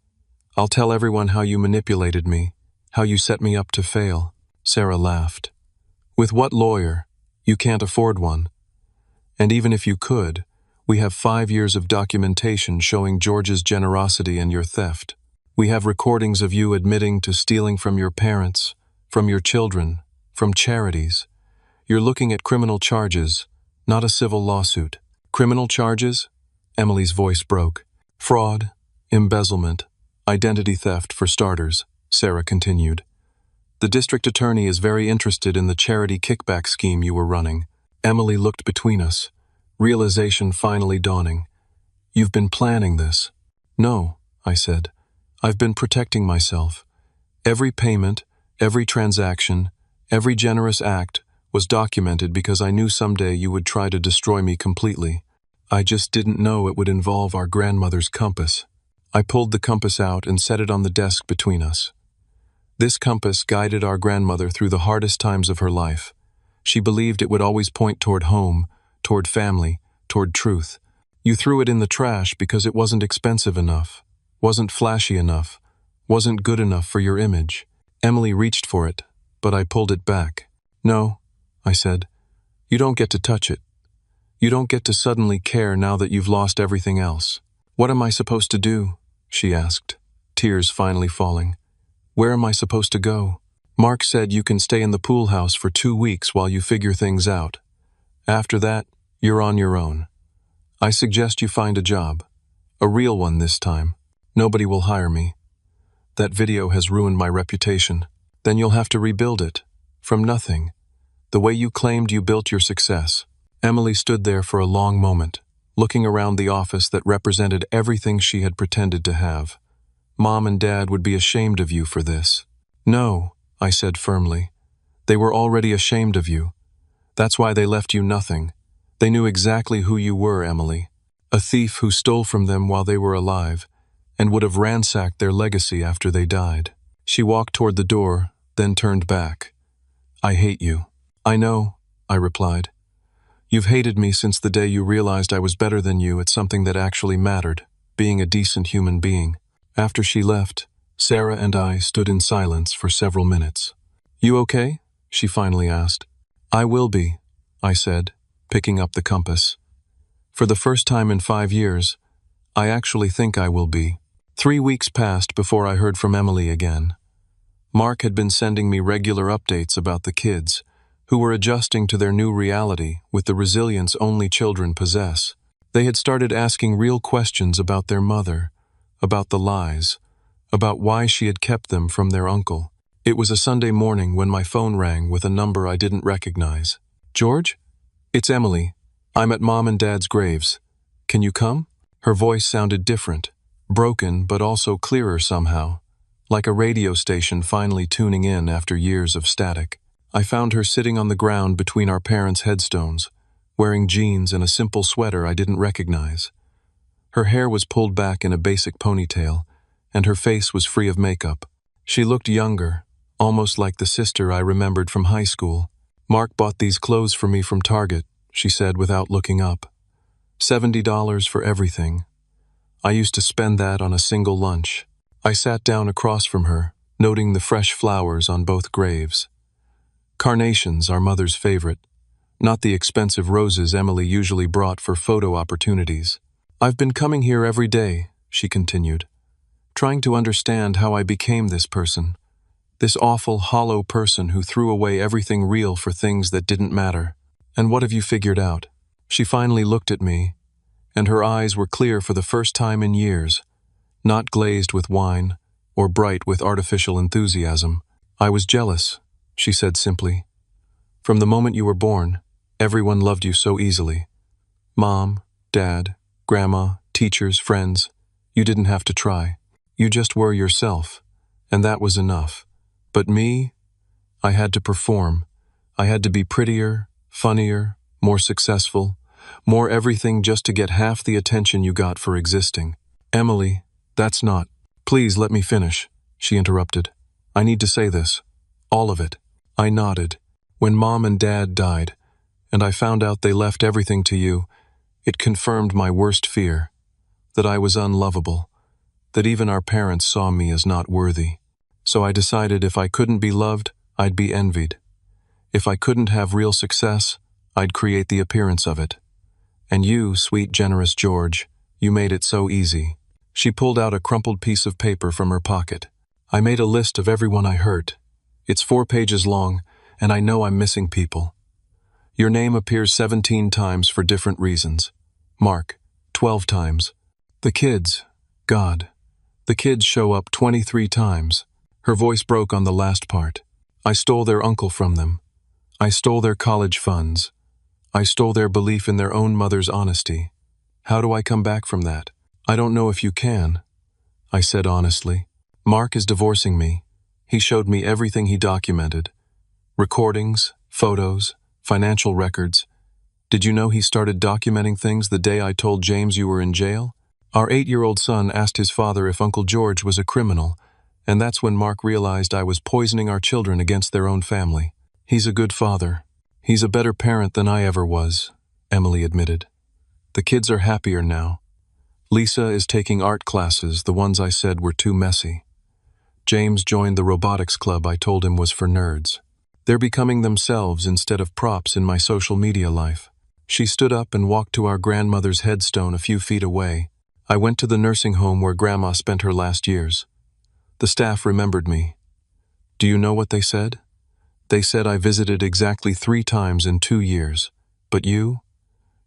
I'll tell everyone how you manipulated me, how you set me up to fail." Sarah laughed. "With what lawyer? You can't afford one. And even if you could, we have 5 years of documentation showing George's generosity and your theft. We have recordings of you admitting to stealing from your parents, from your children, from charities. You're looking at criminal charges, not a civil lawsuit." "Criminal charges?" Emily's voice broke. "Fraud, embezzlement, identity theft for starters," Sarah continued. The district attorney is very interested in the charity kickback scheme you were running. Emily looked between us, realization finally dawning. You've been planning this. No, I said. I've been protecting myself. Every payment, every transaction, every generous act was documented because I knew someday you would try to destroy me completely. I just didn't know it would involve our grandmother's compass. I pulled the compass out and set it on the desk between us. This compass guided our grandmother through the hardest times of her life. She believed it would always point toward home, toward family, toward truth. You threw it in the trash because it wasn't expensive enough, wasn't flashy enough, wasn't good enough for your image. Emily reached for it, but I pulled it back. No, I said, you don't get to touch it. You don't get to suddenly care now that you've lost everything else. What am I supposed to do? She asked, tears finally falling. Where am I supposed to go? Mark said you can stay in the pool house for 2 weeks while you figure things out. After that, you're on your own. I suggest you find a job. A real one this time. Nobody will hire me. That video has ruined my reputation. Then you'll have to rebuild it. From nothing. The way you claimed you built your success. Emily stood there for a long moment, looking around the office that represented everything she had pretended to have. Mom and Dad would be ashamed of you for this. No, I said firmly. They were already ashamed of you. That's why they left you nothing. They knew exactly who you were, Emily. A thief who stole from them while they were alive, and would have ransacked their legacy after they died. She walked toward the door, then turned back. I hate you. I know, I replied. You've hated me since the day you realized I was better than you at something that actually mattered, being a decent human being. After she left, Sarah and I stood in silence for several minutes. You okay? She finally asked. I will be, I said, picking up the compass. For the first time in 5 years, I actually think I will be. 3 weeks passed before I heard from Emily again. Mark had been sending me regular updates about the kids, who were adjusting to their new reality with the resilience only children possess. They had started asking real questions about their mother, about the lies, about why she had kept them from their uncle. It was a Sunday morning when my phone rang with a number I didn't recognize. George? It's Emily. I'm at Mom and Dad's graves. Can you come? Her voice sounded different, broken but also clearer somehow, like a radio station finally tuning in after years of static. I found her sitting on the ground between our parents' headstones, wearing jeans and a simple sweater I didn't recognize. Her hair was pulled back in a basic ponytail, and her face was free of makeup. She looked younger, almost like the sister I remembered from high school. Mark bought these clothes for me from Target, she said without looking up. $70 for everything. I used to spend that on a single lunch. I sat down across from her, noting the fresh flowers on both graves. Carnations, our mother's favorite, not the expensive roses Emily usually brought for photo opportunities. I've been coming here every day, she continued, trying to understand how I became this person, this awful, hollow person who threw away everything real for things that didn't matter. And what have you figured out? She finally looked at me, and her eyes were clear for the first time in years, not glazed with wine or bright with artificial enthusiasm. I was jealous, she said simply. From the moment you were born, everyone loved you so easily. Mom, Dad, Grandma, teachers, friends. You didn't have to try. You just were yourself, and that was enough. But me, I had to perform. I had to be prettier, funnier, more successful, more everything just to get half the attention you got for existing. Emily, that's not. Please let me finish, she interrupted. I need to say this. All of it. I nodded. When Mom and Dad died, and I found out they left everything to you, it confirmed my worst fear, that I was unlovable, that even our parents saw me as not worthy. So I decided if I couldn't be loved, I'd be envied. If I couldn't have real success, I'd create the appearance of it. And you, sweet, generous George, you made it so easy. She pulled out a crumpled piece of paper from her pocket. I made a list of everyone I hurt. It's 4 pages long, and I know I'm missing people. Your name appears 17 times for different reasons. Mark, 12 times. The kids, God. The kids show up 23 times. Her voice broke on the last part. I stole their uncle from them. I stole their college funds. I stole their belief in their own mother's honesty. How do I come back from that? I don't know if you can, I said honestly. Mark is divorcing me. He showed me everything he documented. Recordings, photos, financial records. Did you know he started documenting things the day I told James you were in jail? Our 8-year-old son asked his father if Uncle George was a criminal, and that's when Mark realized I was poisoning our children against their own family. He's a good father. He's a better parent than I ever was, Emily admitted. The kids are happier now. Lisa is taking art classes, the ones I said were too messy. James joined the robotics club I told him was for nerds. They're becoming themselves instead of props in my social media life. She stood up and walked to our grandmother's headstone a few feet away. I went to the nursing home where Grandma spent her last years. The staff remembered me. Do you know what they said? They said I visited exactly 3 times in 2 years. But you?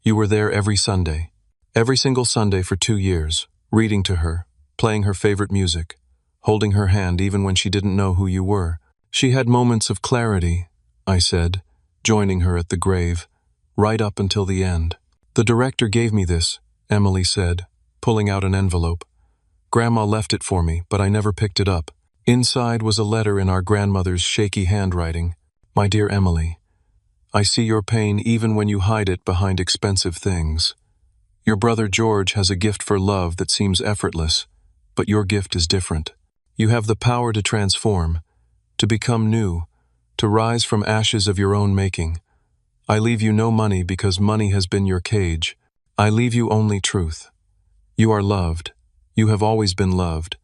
You were there every Sunday. Every single Sunday for 2 years, reading to her, playing her favorite music, holding her hand even when she didn't know who you were. She had moments of clarity, I said, joining her at the grave, right up until the end. The director gave me this, Emily said, pulling out an envelope. Grandma left it for me, but I never picked it up. Inside was a letter in our grandmother's shaky handwriting. My dear Emily, I see your pain even when you hide it behind expensive things. Your brother George has a gift for love that seems effortless, but your gift is different. You have the power to transform, to become new, to rise from ashes of your own making. I leave you no money because money has been your cage. I leave you only truth. You are loved. You have always been loved.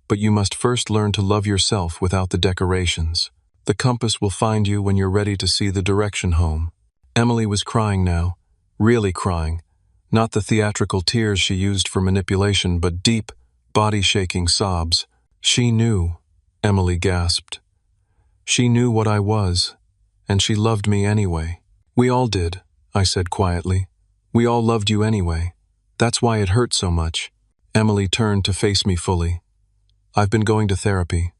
But you must first learn to love yourself without the decorations. The compass will find you when you're ready to see the direction home. Emily was crying now, really crying. Not the theatrical tears she used for manipulation, but deep, body-shaking sobs. She knew, Emily gasped. She knew what I was, and she loved me anyway. We all did, I said quietly. We all loved you anyway. That's why it hurt so much. Emily turned to face me fully. I've been going to therapy.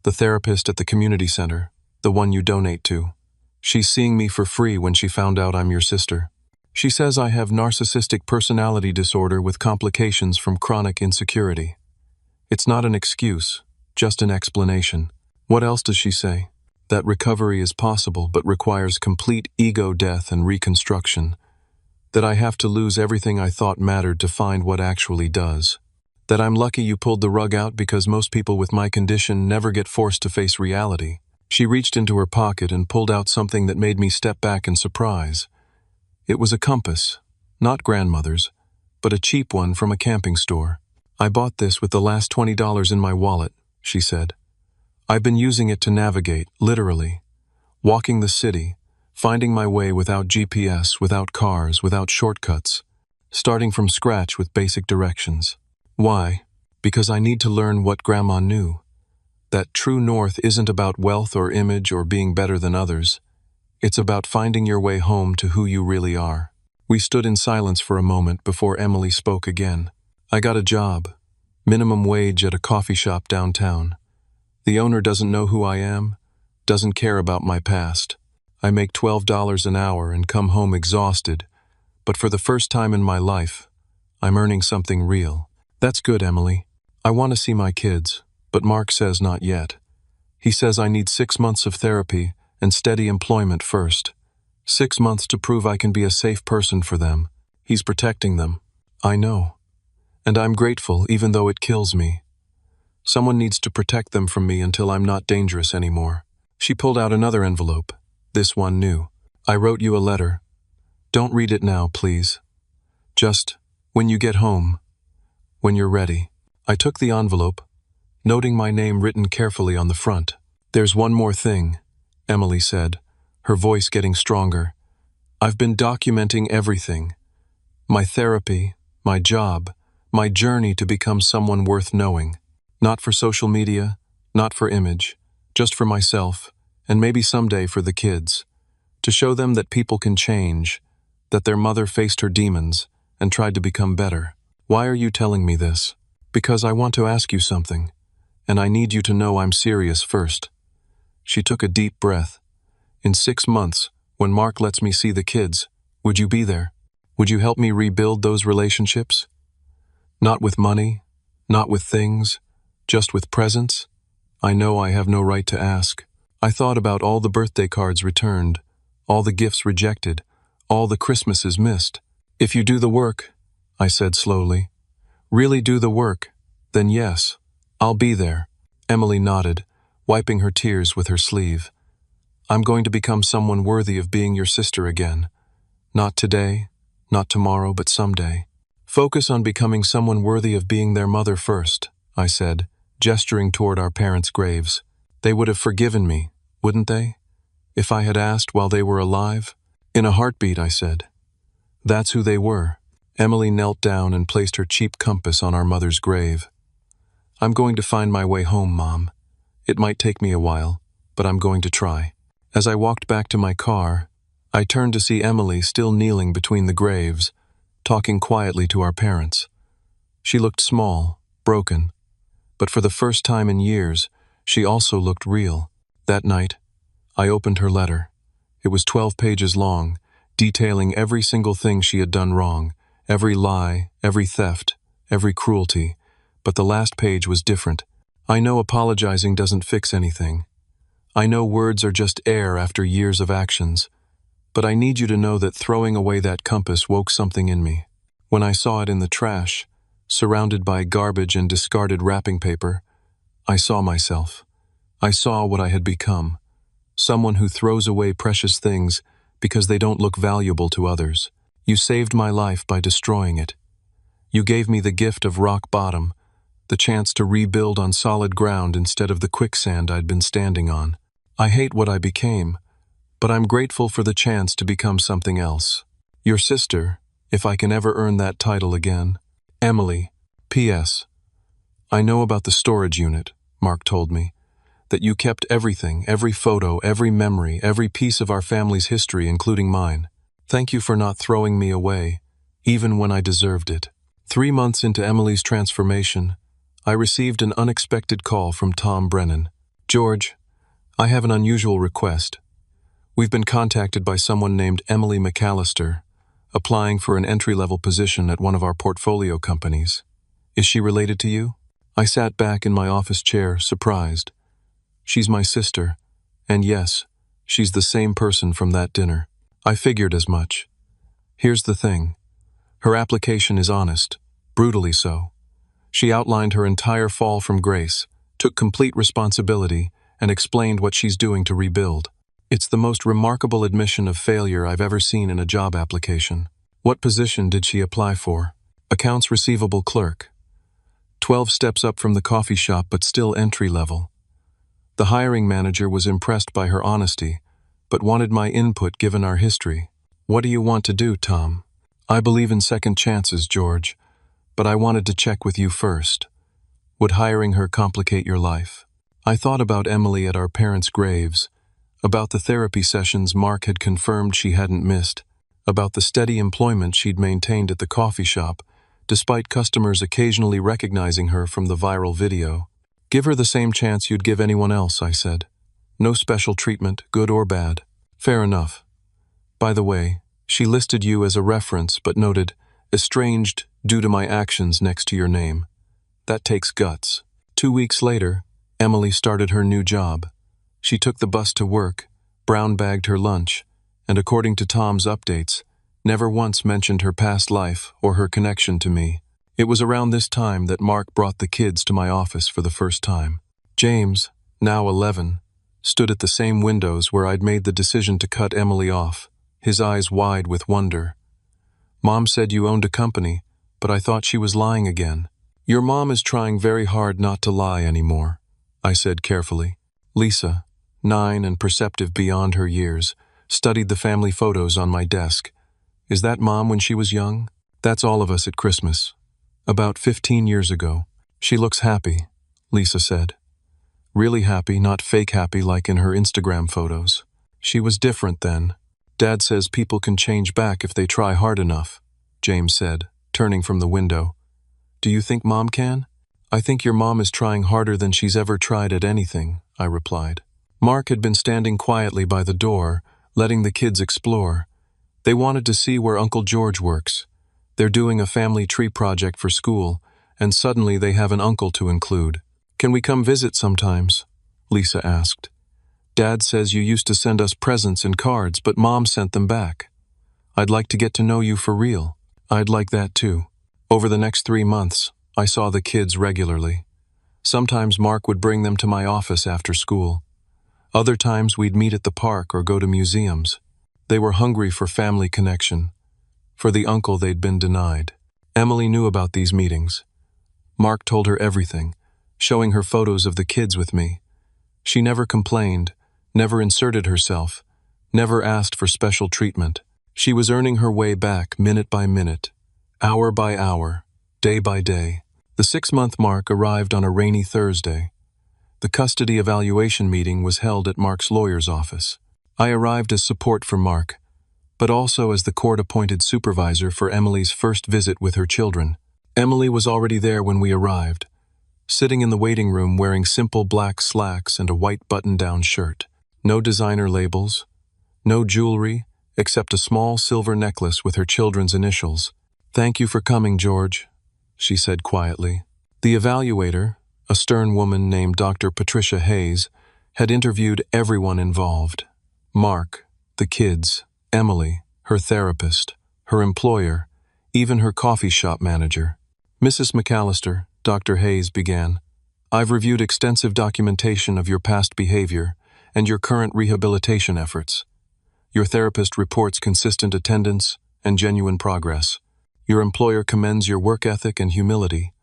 The therapist at the community center, the one you donate to. She's seeing me for free when she found out I'm your sister. She says I have narcissistic personality disorder with complications from chronic insecurity. It's not an excuse, just an explanation. What else does she say? That recovery is possible but requires complete ego death and reconstruction. That I have to lose everything I thought mattered to find what actually does. That I'm lucky you pulled the rug out because most people with my condition never get forced to face reality. She reached into her pocket and pulled out something that made me step back in surprise. It was a compass, not grandmother's, but a cheap one from a camping store. I bought this with the last $20 in my wallet, she said. I've been using it to navigate, literally. Walking the city, finding my way without GPS, without cars, without shortcuts. Starting from scratch with basic directions. Why? Because I need to learn what Grandma knew. That true north isn't about wealth or image or being better than others. It's about finding your way home to who you really are. We stood in silence for a moment before Emily spoke again. I got a job, minimum wage at a coffee shop downtown. The owner doesn't know who I am, doesn't care about my past. I make $12 an hour and come home exhausted, but for the first time in my life, I'm earning something real. That's good, Emily. I want to see my kids, but Mark says not yet. He says I need 6 months of therapy and steady employment first. 6 months to prove I can be a safe person for them. He's protecting them. I know. And I'm grateful, even though it kills me. Someone needs to protect them from me until I'm not dangerous anymore. She pulled out another envelope. This one new. I wrote you a letter. Don't read it now, please. Just, when you get home. When you're ready. I took the envelope, noting my name written carefully on the front. There's one more thing, Emily said, her voice getting stronger. I've been documenting everything. My therapy, my job, my journey to become someone worth knowing. Not for social media, not for image, just for myself, and maybe someday for the kids. To show them that people can change, that their mother faced her demons and tried to become better. Why are you telling me this? Because I want to ask you something, and I need you to know I'm serious first. She took a deep breath. In 6 months, when Mark lets me see the kids, would you be there? Would you help me rebuild those relationships? Not with money, not with things, just with presence? I know I have no right to ask. I thought about all the birthday cards returned, all the gifts rejected, all the Christmases missed. If you do the work, I said slowly, really do the work, then yes, I'll be there. Emily nodded, wiping her tears with her sleeve. I'm going to become someone worthy of being your sister again. Not today, not tomorrow, but someday. Focus on becoming someone worthy of being their mother first, I said, gesturing toward our parents' graves. They would have forgiven me, wouldn't they? If I had asked while they were alive? In a heartbeat, I said. That's who they were. Emily knelt down and placed her cheap compass on our mother's grave. I'm going to find my way home, Mom. It might take me a while, but I'm going to try. As I walked back to my car, I turned to see Emily still kneeling between the graves, talking quietly to our parents. She looked small, broken, but for the first time in years, she also looked real. That night, I opened her letter. It was 12 pages long, detailing every single thing she had done wrong, every lie, every theft, every cruelty, but the last page was different. I know apologizing doesn't fix anything. I know words are just air after years of actions, but I need you to know that throwing away that compass woke something in me. When I saw it in the trash, surrounded by garbage and discarded wrapping paper, I saw myself. I saw what I had become. Someone who throws away precious things because they don't look valuable to others. You saved my life by destroying it. You gave me the gift of rock bottom, the chance to rebuild on solid ground instead of the quicksand I'd been standing on. I hate what I became, but I'm grateful for the chance to become something else. Your sister, if I can ever earn that title again. Emily. P.S. I know about the storage unit, Mark told me, that you kept everything, every photo, every memory, every piece of our family's history, including mine. Thank you for not throwing me away, even when I deserved it. 3 months into Emily's transformation, I received an unexpected call from Tom Brennan. George, I have an unusual request. We've been contacted by someone named Emily McAllister, applying for an entry-level position at one of our portfolio companies. Is she related to you? I sat back in my office chair, surprised. She's my sister, and yes, she's the same person from that dinner. I figured as much. Here's the thing. Her application is honest, brutally so. She outlined her entire fall from grace, took complete responsibility, and explained what she's doing to rebuild. It's the most remarkable admission of failure I've ever seen in a job application. What position did she apply for? Accounts receivable clerk. 12 steps up from the coffee shop, but still entry level. The hiring manager was impressed by her honesty, but wanted my input given our history. What do you want to do, Tom? I believe in second chances, George, but I wanted to check with you first. Would hiring her complicate your life? I thought about Emily at our parents' graves, about the therapy sessions Mark had confirmed she hadn't missed, about the steady employment she'd maintained at the coffee shop, despite customers occasionally recognizing her from the viral video. Give her the same chance you'd give anyone else, I said. No special treatment, good or bad. Fair enough. By the way, she listed you as a reference but noted, estranged due to my actions next to your name. That takes guts. 2 weeks later, Emily started her new job. She took the bus to work, brown-bagged her lunch, and according to Tom's updates, never once mentioned her past life or her connection to me. It was around this time that Mark brought the kids to my office for the first time. James, now 11, stood at the same windows where I'd made the decision to cut Emily off, his eyes wide with wonder. Mom said you owned a company, but I thought she was lying again. Your mom is trying very hard not to lie anymore, I said carefully. Lisa, 9 and perceptive beyond her years, studied the family photos on my desk. Is that Mom when she was young? That's all of us at Christmas. About 15 years ago. She looks happy, Lisa said. Really happy, not fake happy like in her Instagram photos. She was different then. Dad says people can change back if they try hard enough, James said, turning from the window. Do you think Mom can? I think your mom is trying harder than she's ever tried at anything, I replied. Mark had been standing quietly by the door, letting the kids explore. They wanted to see where Uncle George works. They're doing a family tree project for school, and suddenly they have an uncle to include. "Can we come visit sometimes?" Lisa asked. "Dad says you used to send us presents and cards, but Mom sent them back. I'd like to get to know you for real." "I'd like that too." Over the next 3 months, I saw the kids regularly. Sometimes Mark would bring them to my office after school. Other times we'd meet at the park or go to museums. They were hungry for family connection, for the uncle they'd been denied. Emily knew about these meetings. Mark told her everything, showing her photos of the kids with me. She never complained, never inserted herself, never asked for special treatment. She was earning her way back minute by minute, hour by hour, day by day. The 6-month mark arrived on a rainy Thursday. The custody evaluation meeting was held at Mark's lawyer's office. I arrived as support for Mark, but also as the court-appointed supervisor for Emily's first visit with her children. Emily was already there when we arrived, sitting in the waiting room wearing simple black slacks and a white button-down shirt. No designer labels, no jewelry, except a small silver necklace with her children's initials. "Thank you for coming, George," she said quietly. The evaluator, a stern woman named Dr. Patricia Hayes, had interviewed everyone involved. Mark, the kids, Emily, her therapist, her employer, even her coffee shop manager. "Mrs. McAllister," Dr. Hayes began, "I've reviewed extensive documentation of your past behavior and your current rehabilitation efforts. Your therapist reports consistent attendance and genuine progress. Your employer commends your work ethic and humility.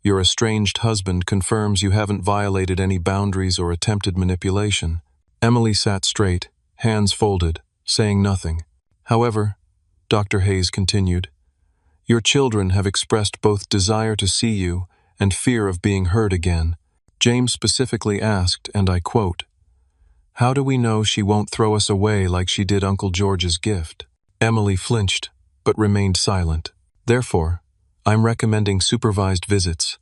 Your estranged husband confirms you haven't violated any boundaries or attempted manipulation." Emily sat straight, hands folded, saying nothing. "However," Dr. Hayes continued, "your children have expressed both desire to see you and fear of being hurt again." James specifically asked, and I quote, "How do we know she won't throw us away like she did Uncle George's gift?" Emily flinched, but remained silent. "Therefore, I'm recommending supervised visits,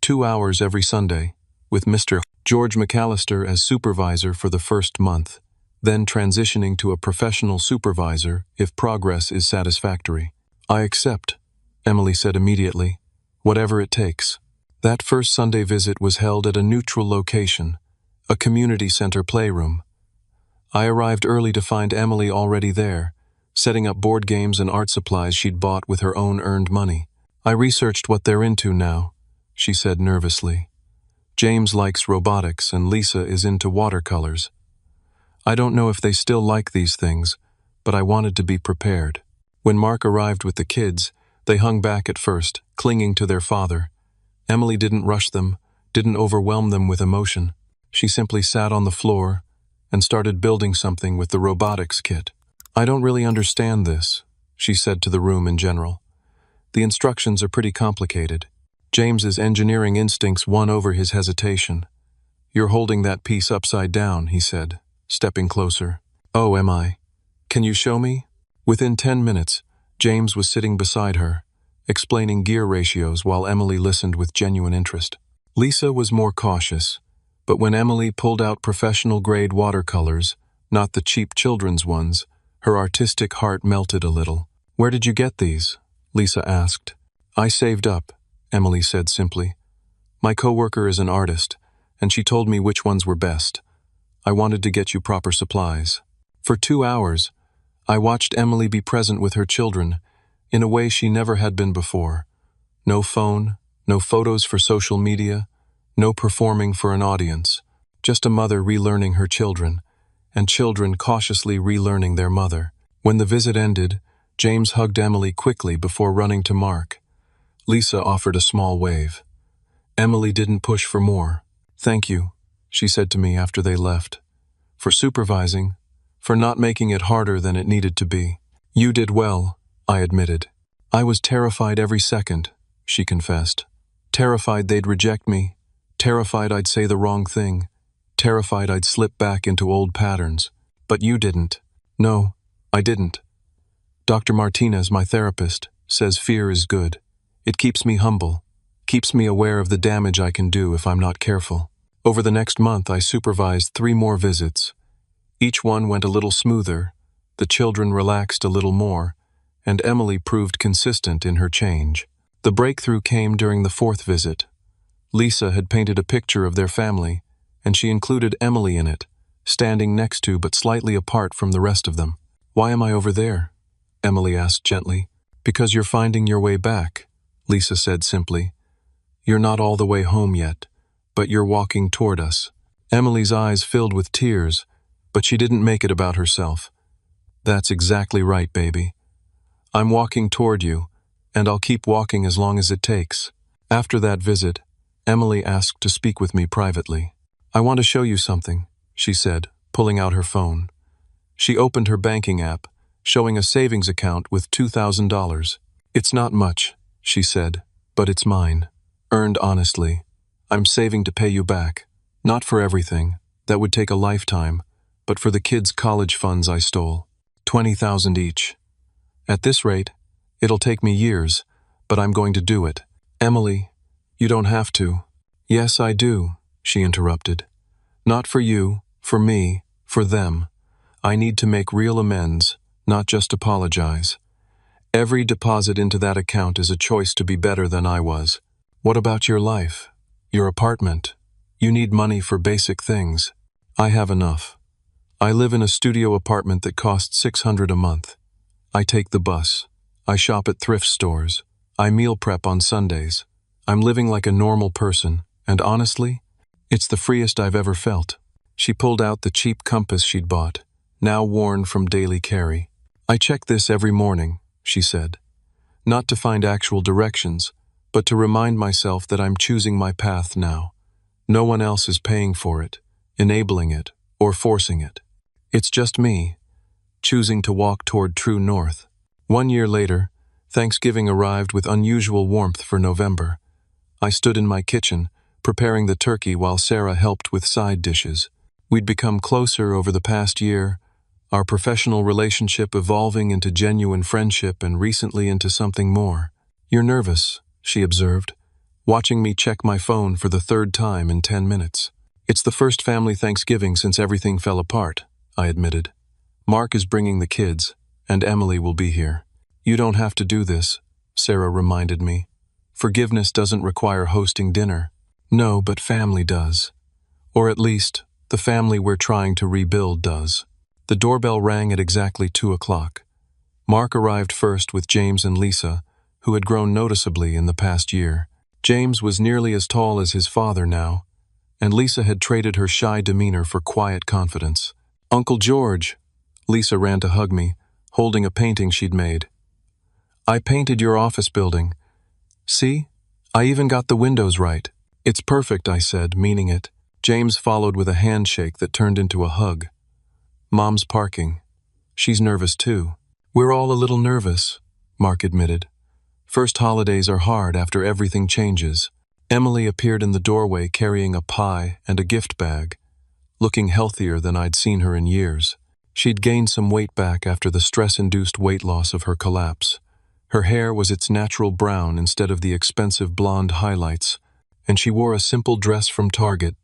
2 hours every Sunday, with Mr. George McAllister as supervisor for the first month, then transitioning to a professional supervisor if progress is satisfactory." "I accept," Emily said immediately, "whatever it takes." That first Sunday visit was held at a neutral location, a community center playroom. I arrived early to find Emily already there, setting up board games and art supplies she'd bought with her own earned money. "I researched what they're into now," she said nervously. "James likes robotics and Lisa is into watercolors. I don't know if they still like these things, but I wanted to be prepared." When Mark arrived with the kids, they hung back at first, clinging to their father. Emily didn't rush them, didn't overwhelm them with emotion. She simply sat on the floor and started building something with the robotics kit. "I don't really understand this," she said to the room in general. "The instructions are pretty complicated." James's engineering instincts won over his hesitation. "You're holding that piece upside down," he said, stepping closer. "Oh, am I? Can you show me?" Within 10 minutes, James was sitting beside her, explaining gear ratios while Emily listened with genuine interest. Lisa was more cautious, but when Emily pulled out professional-grade watercolors, not the cheap children's ones, her artistic heart melted a little. "Where did you get these?" Lisa asked. "I saved up," Emily said simply. "My coworker is an artist, and she told me which ones were best. I wanted to get you proper supplies." For 2 hours, I watched Emily be present with her children in a way she never had been before. No phone, no photos for social media, no performing for an audience. Just a mother relearning her children, and children cautiously relearning their mother. When the visit ended, James hugged Emily quickly before running to Mark. Lisa offered a small wave. Emily didn't push for more. "Thank you," she said to me after they left. "For supervising, for not making it harder than it needed to be." "You did well," I admitted. "I was terrified every second," she confessed. "Terrified they'd reject me, terrified I'd say the wrong thing, terrified I'd slip back into old patterns. But you didn't." "No, I didn't. Dr. Martinez, my therapist, says fear is good. It keeps me humble, keeps me aware of the damage I can do if I'm not careful." Over the next month, I supervised 3 more visits. Each one went a little smoother, the children relaxed a little more, and Emily proved consistent in her change. The breakthrough came during the 4th visit. Lisa had painted a picture of their family, and she included Emily in it, standing next to but slightly apart from the rest of them. "Why am I over there?" Emily asked gently. "Because you're finding your way back," Lisa said simply. "You're not all the way home yet, but you're walking toward us." Emily's eyes filled with tears, but she didn't make it about herself. "That's exactly right, baby. I'm walking toward you, and I'll keep walking as long as it takes." After that visit, Emily asked to speak with me privately. "I want to show you something," she said, pulling out her phone. She opened her banking app, showing a savings account with $2,000. "It's not much," she said, "but it's mine. Earned honestly. I'm saving to pay you back. Not for everything. That would take a lifetime. But for the kids' college funds I stole. 20,000 each. At this rate, it'll take me years, but I'm going to do it." "Emily, you don't have to." "Yes, I do," she interrupted. "Not for you, for me, for them. I need to make real amends, not just apologize. Every deposit into that account is a choice to be better than I was. What about your life? Your apartment? You need money for basic things. I have enough. I live in a studio apartment that costs $600 a month. I take the bus. I shop at thrift stores. I meal prep on Sundays. I'm living like a normal person, and honestly, it's the freest I've ever felt." She pulled out the cheap compass she'd bought, now worn from daily carry. "I check this every morning," she said. "Not to find actual directions, but to remind myself that I'm choosing my path now. No one else is paying for it, enabling it, or forcing it. It's just me, choosing to walk toward true north." 1 year later, Thanksgiving arrived with unusual warmth for November. I stood in my kitchen, preparing the turkey while Sarah helped with side dishes. We'd become closer over the past year, our professional relationship evolving into genuine friendship and recently into something more. "You're nervous," she observed, watching me check my phone for the 3rd time in 10 minutes. "It's the first family Thanksgiving since everything fell apart," I admitted. "Mark is bringing the kids, and Emily will be here." "You don't have to do this," Sarah reminded me. "Forgiveness doesn't require hosting dinner." "No, but family does. Or at least, the family we're trying to rebuild does." The doorbell rang at exactly 2 o'clock. Mark arrived first with James and Lisa, who had grown noticeably in the past year. James was nearly as tall as his father now, and Lisa had traded her shy demeanor for quiet confidence. "Uncle George!" Lisa ran to hug me, holding a painting she'd made. "I painted your office building. See? I even got the windows right." "It's perfect," I said, meaning it. James followed with a handshake that turned into a hug. "Mom's parking. She's nervous too." "We're all a little nervous," Mark admitted. "First holidays are hard after everything changes." Emily appeared in the doorway carrying a pie and a gift bag, looking healthier than I'd seen her in years. She'd gained some weight back after the stress-induced weight loss of her collapse. Her hair was its natural brown instead of the expensive blonde highlights, and she wore a simple dress from Target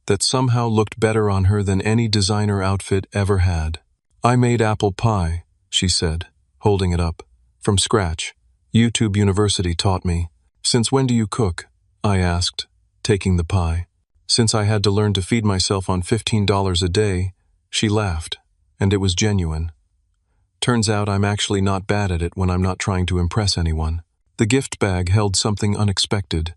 that somehow looked better on her than any designer outfit ever had. "I made apple pie," she said, holding it up. "From scratch. YouTube University taught me." "Since when do you cook?" I asked, taking the pie. "Since I had to learn to feed myself on $15 a day," she laughed, and it was genuine. Turns out I'm actually not bad at it when I'm not trying to impress anyone. The gift bag held something unexpected,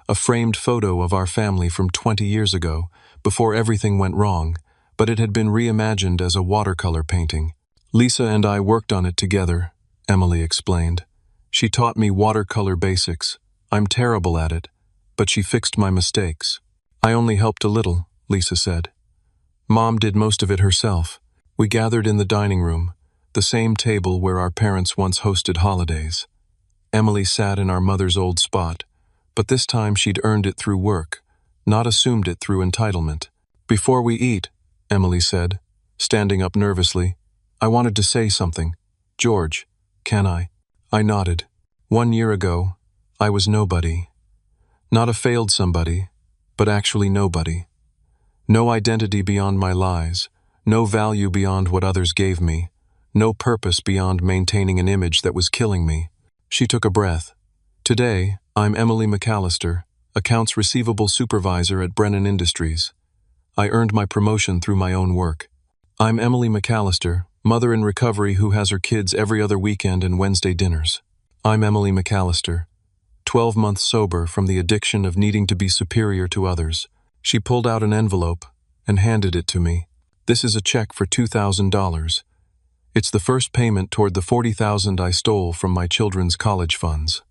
a framed photo of our family from 20 years ago, before everything went wrong, but it had been reimagined as a watercolor painting. "Lisa and I worked on it together," Emily explained. "She taught me watercolor basics. I'm terrible at it, but she fixed my mistakes." "I only helped a little," Lisa said. "Mom did most of it herself." We gathered in the dining room, the same table where our parents once hosted holidays. Emily sat in our mother's old spot, but this time she'd earned it through work, not assumed it through entitlement. "Before we eat," Emily said, standing up nervously, "I wanted to say something. George, can I?" I nodded. 1 year ago, I was nobody. Not a failed somebody, but actually nobody. No identity beyond my lies, no value beyond what others gave me, no purpose beyond maintaining an image that was killing me. She took a breath. Today, I'm Emily McAllister, Accounts Receivable Supervisor at Brennan Industries. I earned my promotion through my own work. I'm Emily McAllister, mother in recovery who has her kids every other weekend and Wednesday dinners. I'm Emily McAllister, 12 months sober from the addiction of needing to be superior to others. She pulled out an envelope and handed it to me. This is a check for $2,000. It's the first payment toward the $40,000 I stole from my children's college funds.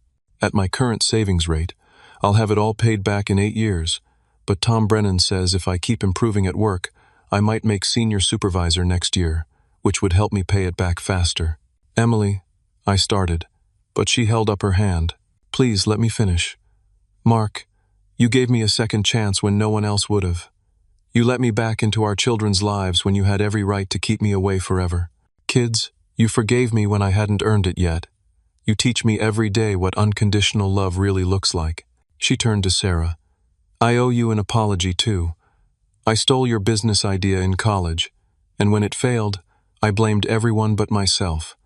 At my current savings rate, I'll have it all paid back in 8 years, but Tom Brennan says if I keep improving at work, I might make senior supervisor next year, which would help me pay it back faster. Emily, I started, but she held up her hand. Please let me finish. Mark, you gave me a second chance when no one else would have. You let me back into our children's lives when you had every right to keep me away forever. Kids, you forgave me when I hadn't earned it yet. You teach me every day what unconditional love really looks like. She turned to Sarah. I owe you an apology too. I stole your business idea in college, and when it failed, I blamed everyone but myself.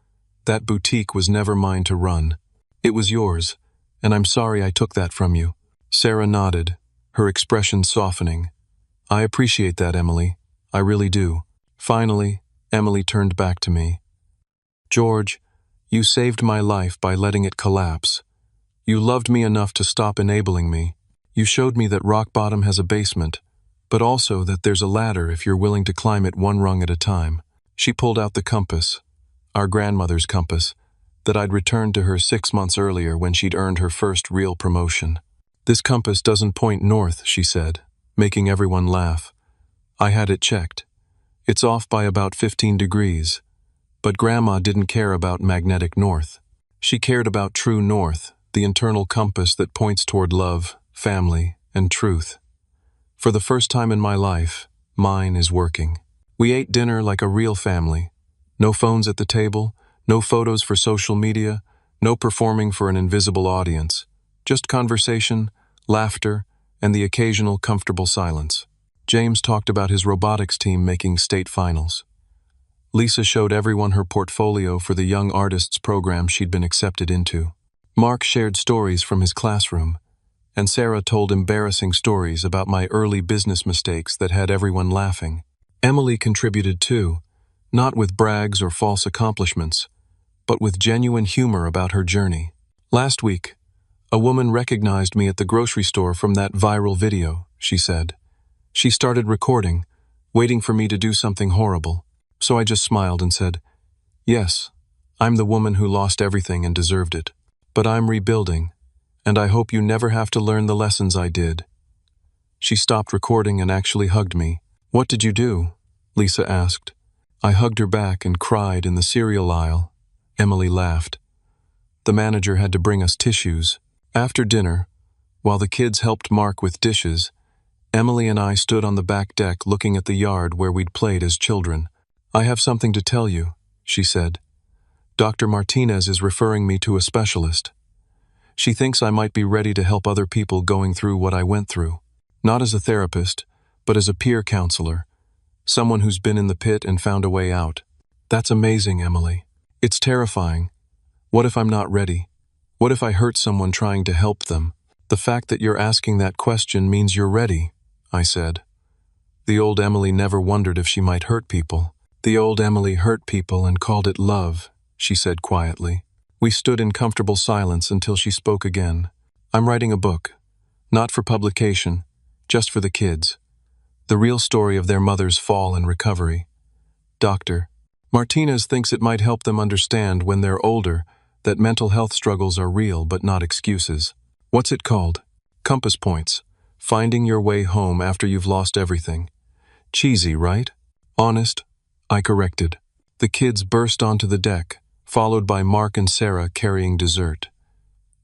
That boutique was never mine to run. It was yours, and I'm sorry I took that from you. Sarah nodded, her expression softening. I appreciate that, Emily. I really do. Finally, Emily turned back to me. George, you saved my life by letting it collapse. You loved me enough to stop enabling me. You showed me that rock bottom has a basement, but also that there's a ladder if you're willing to climb it one rung at a time. She pulled out the compass, our grandmother's compass, that I'd returned to her 6 months earlier when she'd earned her first real promotion. This compass doesn't point north, she said, making everyone laugh. I had it checked. It's off by about 15 degrees. But Grandma didn't care about magnetic north. She cared about true north, the internal compass that points toward love, family, and truth. For the first time in my life, mine is working. We ate dinner like a real family. No phones at the table, no photos for social media, no performing for an invisible audience. Just conversation, laughter, and the occasional comfortable silence. James talked about his robotics team making state finals. Lisa showed everyone her portfolio for the Young Artists program she'd been accepted into. Mark shared stories from his classroom, and Sarah told embarrassing stories about my early business mistakes that had everyone laughing. Emily contributed too, not with brags or false accomplishments, but with genuine humor about her journey. Last week, a woman recognized me at the grocery store from that viral video, she said. She started recording, waiting for me to do something horrible. So I just smiled and said, yes, I'm the woman who lost everything and deserved it. But I'm rebuilding, and I hope you never have to learn the lessons I did. She stopped recording and actually hugged me. What did you do? Lisa asked. I hugged her back and cried in the cereal aisle. Emily laughed. The manager had to bring us tissues. After dinner, while the kids helped Mark with dishes, Emily and I stood on the back deck looking at the yard where we'd played as children. I have something to tell you, she said. Dr. Martinez is referring me to a specialist. She thinks I might be ready to help other people going through what I went through. Not as a therapist, but as a peer counselor. Someone who's been in the pit and found a way out. That's amazing, Emily. It's terrifying. What if I'm not ready? What if I hurt someone trying to help them? The fact that you're asking that question means you're ready, I said. The old Emily never wondered if she might hurt people. The old Emily hurt people and called it love, she said quietly. We stood in comfortable silence until she spoke again. I'm writing a book. Not for publication, just for the kids. The real story of their mother's fall and recovery. Dr. Martinez thinks it might help them understand when they're older that mental health struggles are real but not excuses. What's it called? Compass Points. Finding your way home after you've lost everything. Cheesy, right? Honest, I corrected. The kids burst onto the deck, followed by Mark and Sarah carrying dessert.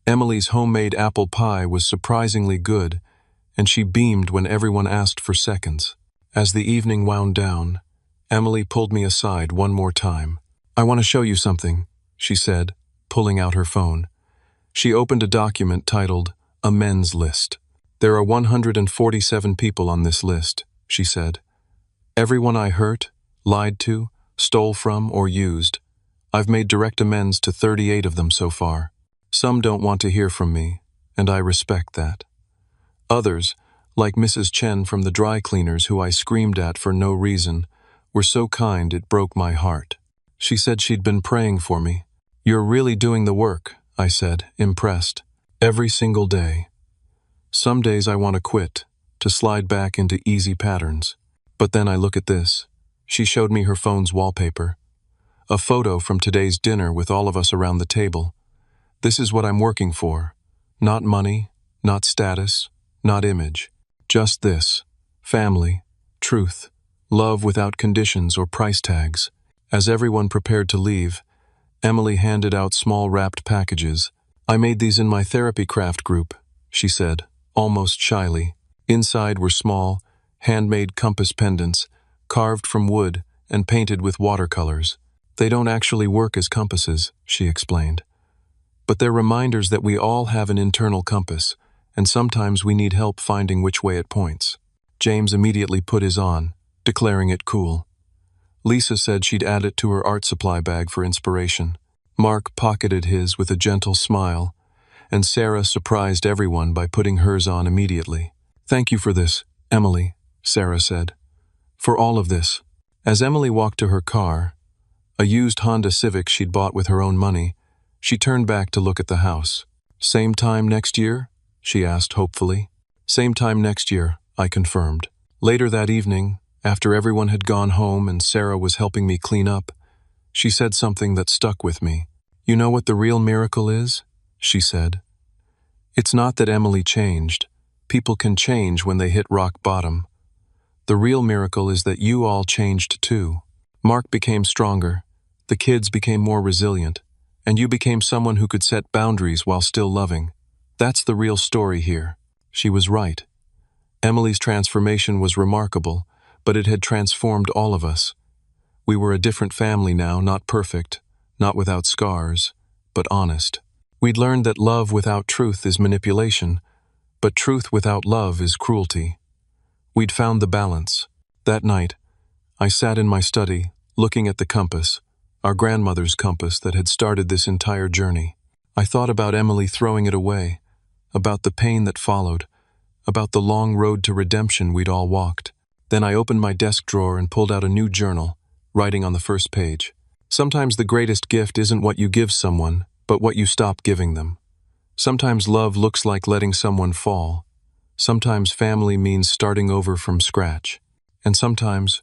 Emily's homemade apple pie was surprisingly good, and she beamed when everyone asked for seconds. As the evening wound down, Emily pulled me aside one more time. I want to show you something, she said, pulling out her phone. She opened a document titled Amends List. There are 147 people on this list, she said. Everyone I hurt, lied to, stole from, or used, I've made direct amends to 38 of them so far. Some don't want to hear from me, and I respect that. Others, like Mrs. Chen from the dry cleaners who I screamed at for no reason, were so kind it broke my heart. She said she'd been praying for me. You're really doing the work, I said, impressed. Every single day. Some days I want to quit, to slide back into easy patterns. But then I look at this. She showed me her phone's wallpaper. A photo from today's dinner with all of us around the table. This is what I'm working for. Not money, not status, not image. Just this. Family, truth, love without conditions or price tags. As everyone prepared to leave, Emily handed out small wrapped packages. I made these in my therapy craft group, she said, almost shyly. Inside were small, handmade compass pendants, carved from wood and painted with watercolors. They don't actually work as compasses, she explained. But they're reminders that we all have an internal compass, and sometimes we need help finding which way it points. James immediately put his on, declaring it cool. Lisa said she'd add it to her art supply bag for inspiration. Mark pocketed his with a gentle smile, and Sarah surprised everyone by putting hers on immediately. Thank you for this, Emily, Sarah said. For all of this. As Emily walked to her car, a used Honda Civic she'd bought with her own money, she turned back to look at the house. Same time next year? She asked hopefully. Same time next year, I confirmed. Later that evening, after everyone had gone home and Sarah was helping me clean up, she said something that stuck with me. You know what the real miracle is? She said. It's not that Emily changed. People can change when they hit rock bottom. The real miracle is that you all changed too. Mark became stronger, the kids became more resilient, and you became someone who could set boundaries while still loving. That's the real story here. She was right. Emily's transformation was remarkable, but it had transformed all of us. We were a different family now, not perfect, not without scars, but honest. We'd learned that love without truth is manipulation, but truth without love is cruelty. We'd found the balance. That night, I sat in my study, looking at the compass, our grandmother's compass that had started this entire journey. I thought about Emily throwing it away, about the pain that followed, about the long road to redemption we'd all walked. Then I opened my desk drawer and pulled out a new journal, writing on the first page. Sometimes the greatest gift isn't what you give someone, but what you stop giving them. Sometimes love looks like letting someone fall. Sometimes family means starting over from scratch. And sometimes,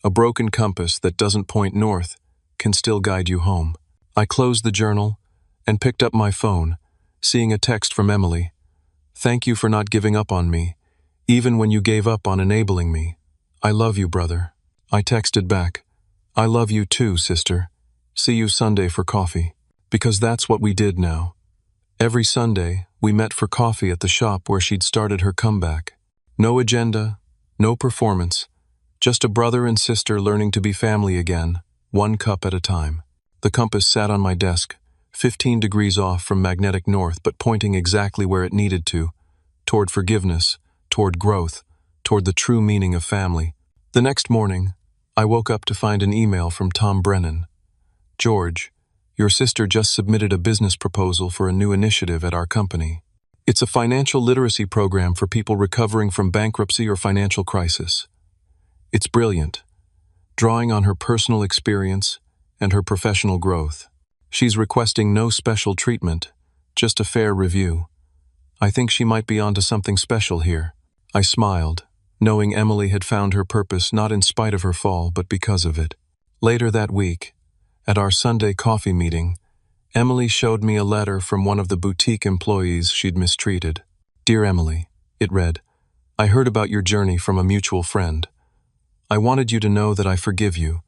a broken compass that doesn't point north can still guide you home. I closed the journal and picked up my phone, seeing a text from Emily. Thank you for not giving up on me, even when you gave up on enabling me. I love you, brother. I texted back. I love you too, sister. See you Sunday for coffee. Because that's what we did now. Every Sunday, we met for coffee at the shop where she'd started her comeback. No agenda, no performance, just a brother and sister learning to be family again, one cup at a time. The compass sat on my desk, 15 degrees off from magnetic north, but pointing exactly where it needed to, toward forgiveness, toward growth, toward the true meaning of family. The next morning, I woke up to find an email from Tom Brennan. George, your sister just submitted a business proposal for a new initiative at our company. It's a financial literacy program for people recovering from bankruptcy or financial crisis. It's brilliant, drawing on her personal experience and her professional growth. She's requesting no special treatment, just a fair review. I think she might be onto something special here. I smiled, knowing Emily had found her purpose not in spite of her fall, but because of it. Later that week, at our Sunday coffee meeting, Emily showed me a letter from one of the boutique employees she'd mistreated. Dear Emily, it read, I heard about your journey from a mutual friend. I wanted you to know that I forgive you.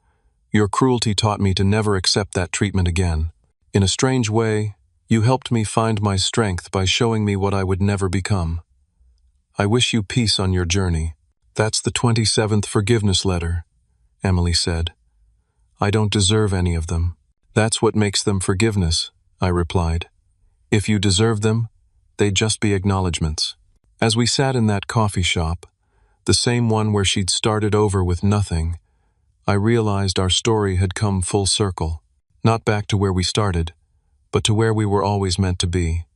Your cruelty taught me to never accept that treatment again. In a strange way, you helped me find my strength by showing me what I would never become. I wish you peace on your journey. That's the 27th forgiveness letter, Emily said. I don't deserve any of them. That's what makes them forgiveness, I replied. If you deserve them, they'd just be acknowledgments. As we sat in that coffee shop, the same one where she'd started over with nothing, I realized our story had come full circle. Not back to where we started, but to where we were always meant to be.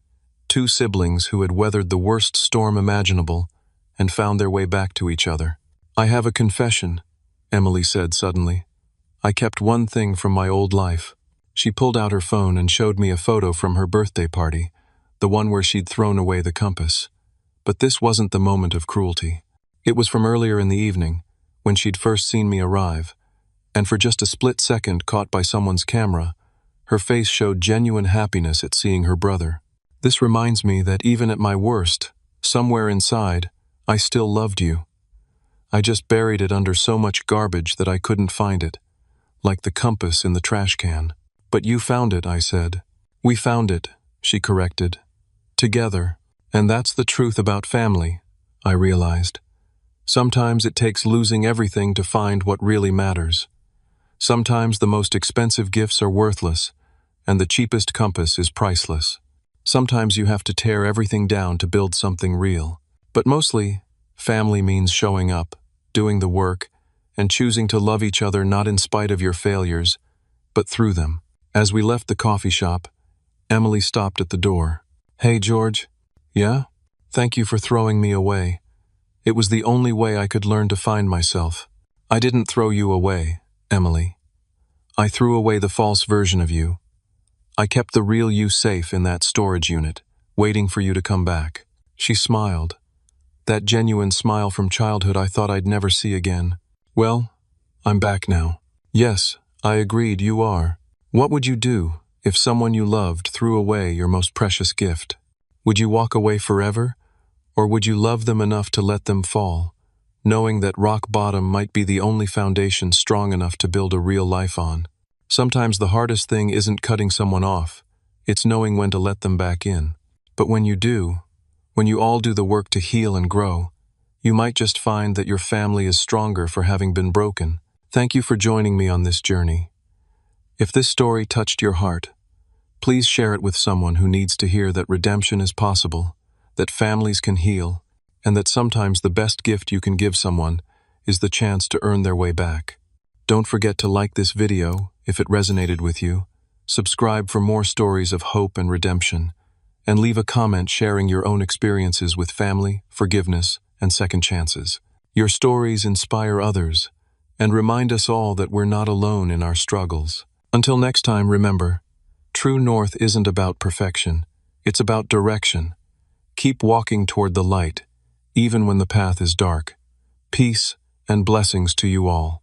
Two siblings who had weathered the worst storm imaginable and found their way back to each other. "I have a confession," Emily said suddenly. "I kept one thing from my old life." She pulled out her phone and showed me a photo from her birthday party, the one where she'd thrown away the compass. But this wasn't the moment of cruelty. It was from earlier in the evening, when she'd first seen me arrive, and for just a split second caught by someone's camera, her face showed genuine happiness at seeing her brother. This reminds me that even at my worst, somewhere inside, I still loved you. I just buried it under so much garbage that I couldn't find it, like the compass in the trash can. "But you found it," I said. "We found it," she corrected. "Together. And that's the truth about family," I realized. Sometimes it takes losing everything to find what really matters. Sometimes the most expensive gifts are worthless, and the cheapest compass is priceless. Sometimes you have to tear everything down to build something real. But mostly, family means showing up, doing the work, and choosing to love each other not in spite of your failures, but through them. As we left the coffee shop, Emily stopped at the door. "Hey, George." "Yeah? Thank you for throwing me away. It was the only way I could learn to find myself." "I didn't throw you away, Emily. I threw away the false version of you. I kept the real you safe in that storage unit, waiting for you to come back." She smiled. That genuine smile from childhood I thought I'd never see again. "Well, I'm back now." "Yes, I agreed, you are. What would you do if someone you loved threw away your most precious gift? Would you walk away forever, or would you love them enough to let them fall, knowing that rock bottom might be the only foundation strong enough to build a real life on? Sometimes the hardest thing isn't cutting someone off, it's knowing when to let them back in. But when you do, when you all do the work to heal and grow, you might just find that your family is stronger for having been broken. Thank you for joining me on this journey. If this story touched your heart, please share it with someone who needs to hear that redemption is possible, that families can heal, and that sometimes the best gift you can give someone is the chance to earn their way back. Don't forget to like this video if it resonated with you, subscribe for more stories of hope and redemption, and leave a comment sharing your own experiences with family, forgiveness, and second chances. Your stories inspire others, and remind us all that we're not alone in our struggles. Until next time, remember, true north isn't about perfection, it's about direction. Keep walking toward the light, even when the path is dark. Peace and blessings to you all.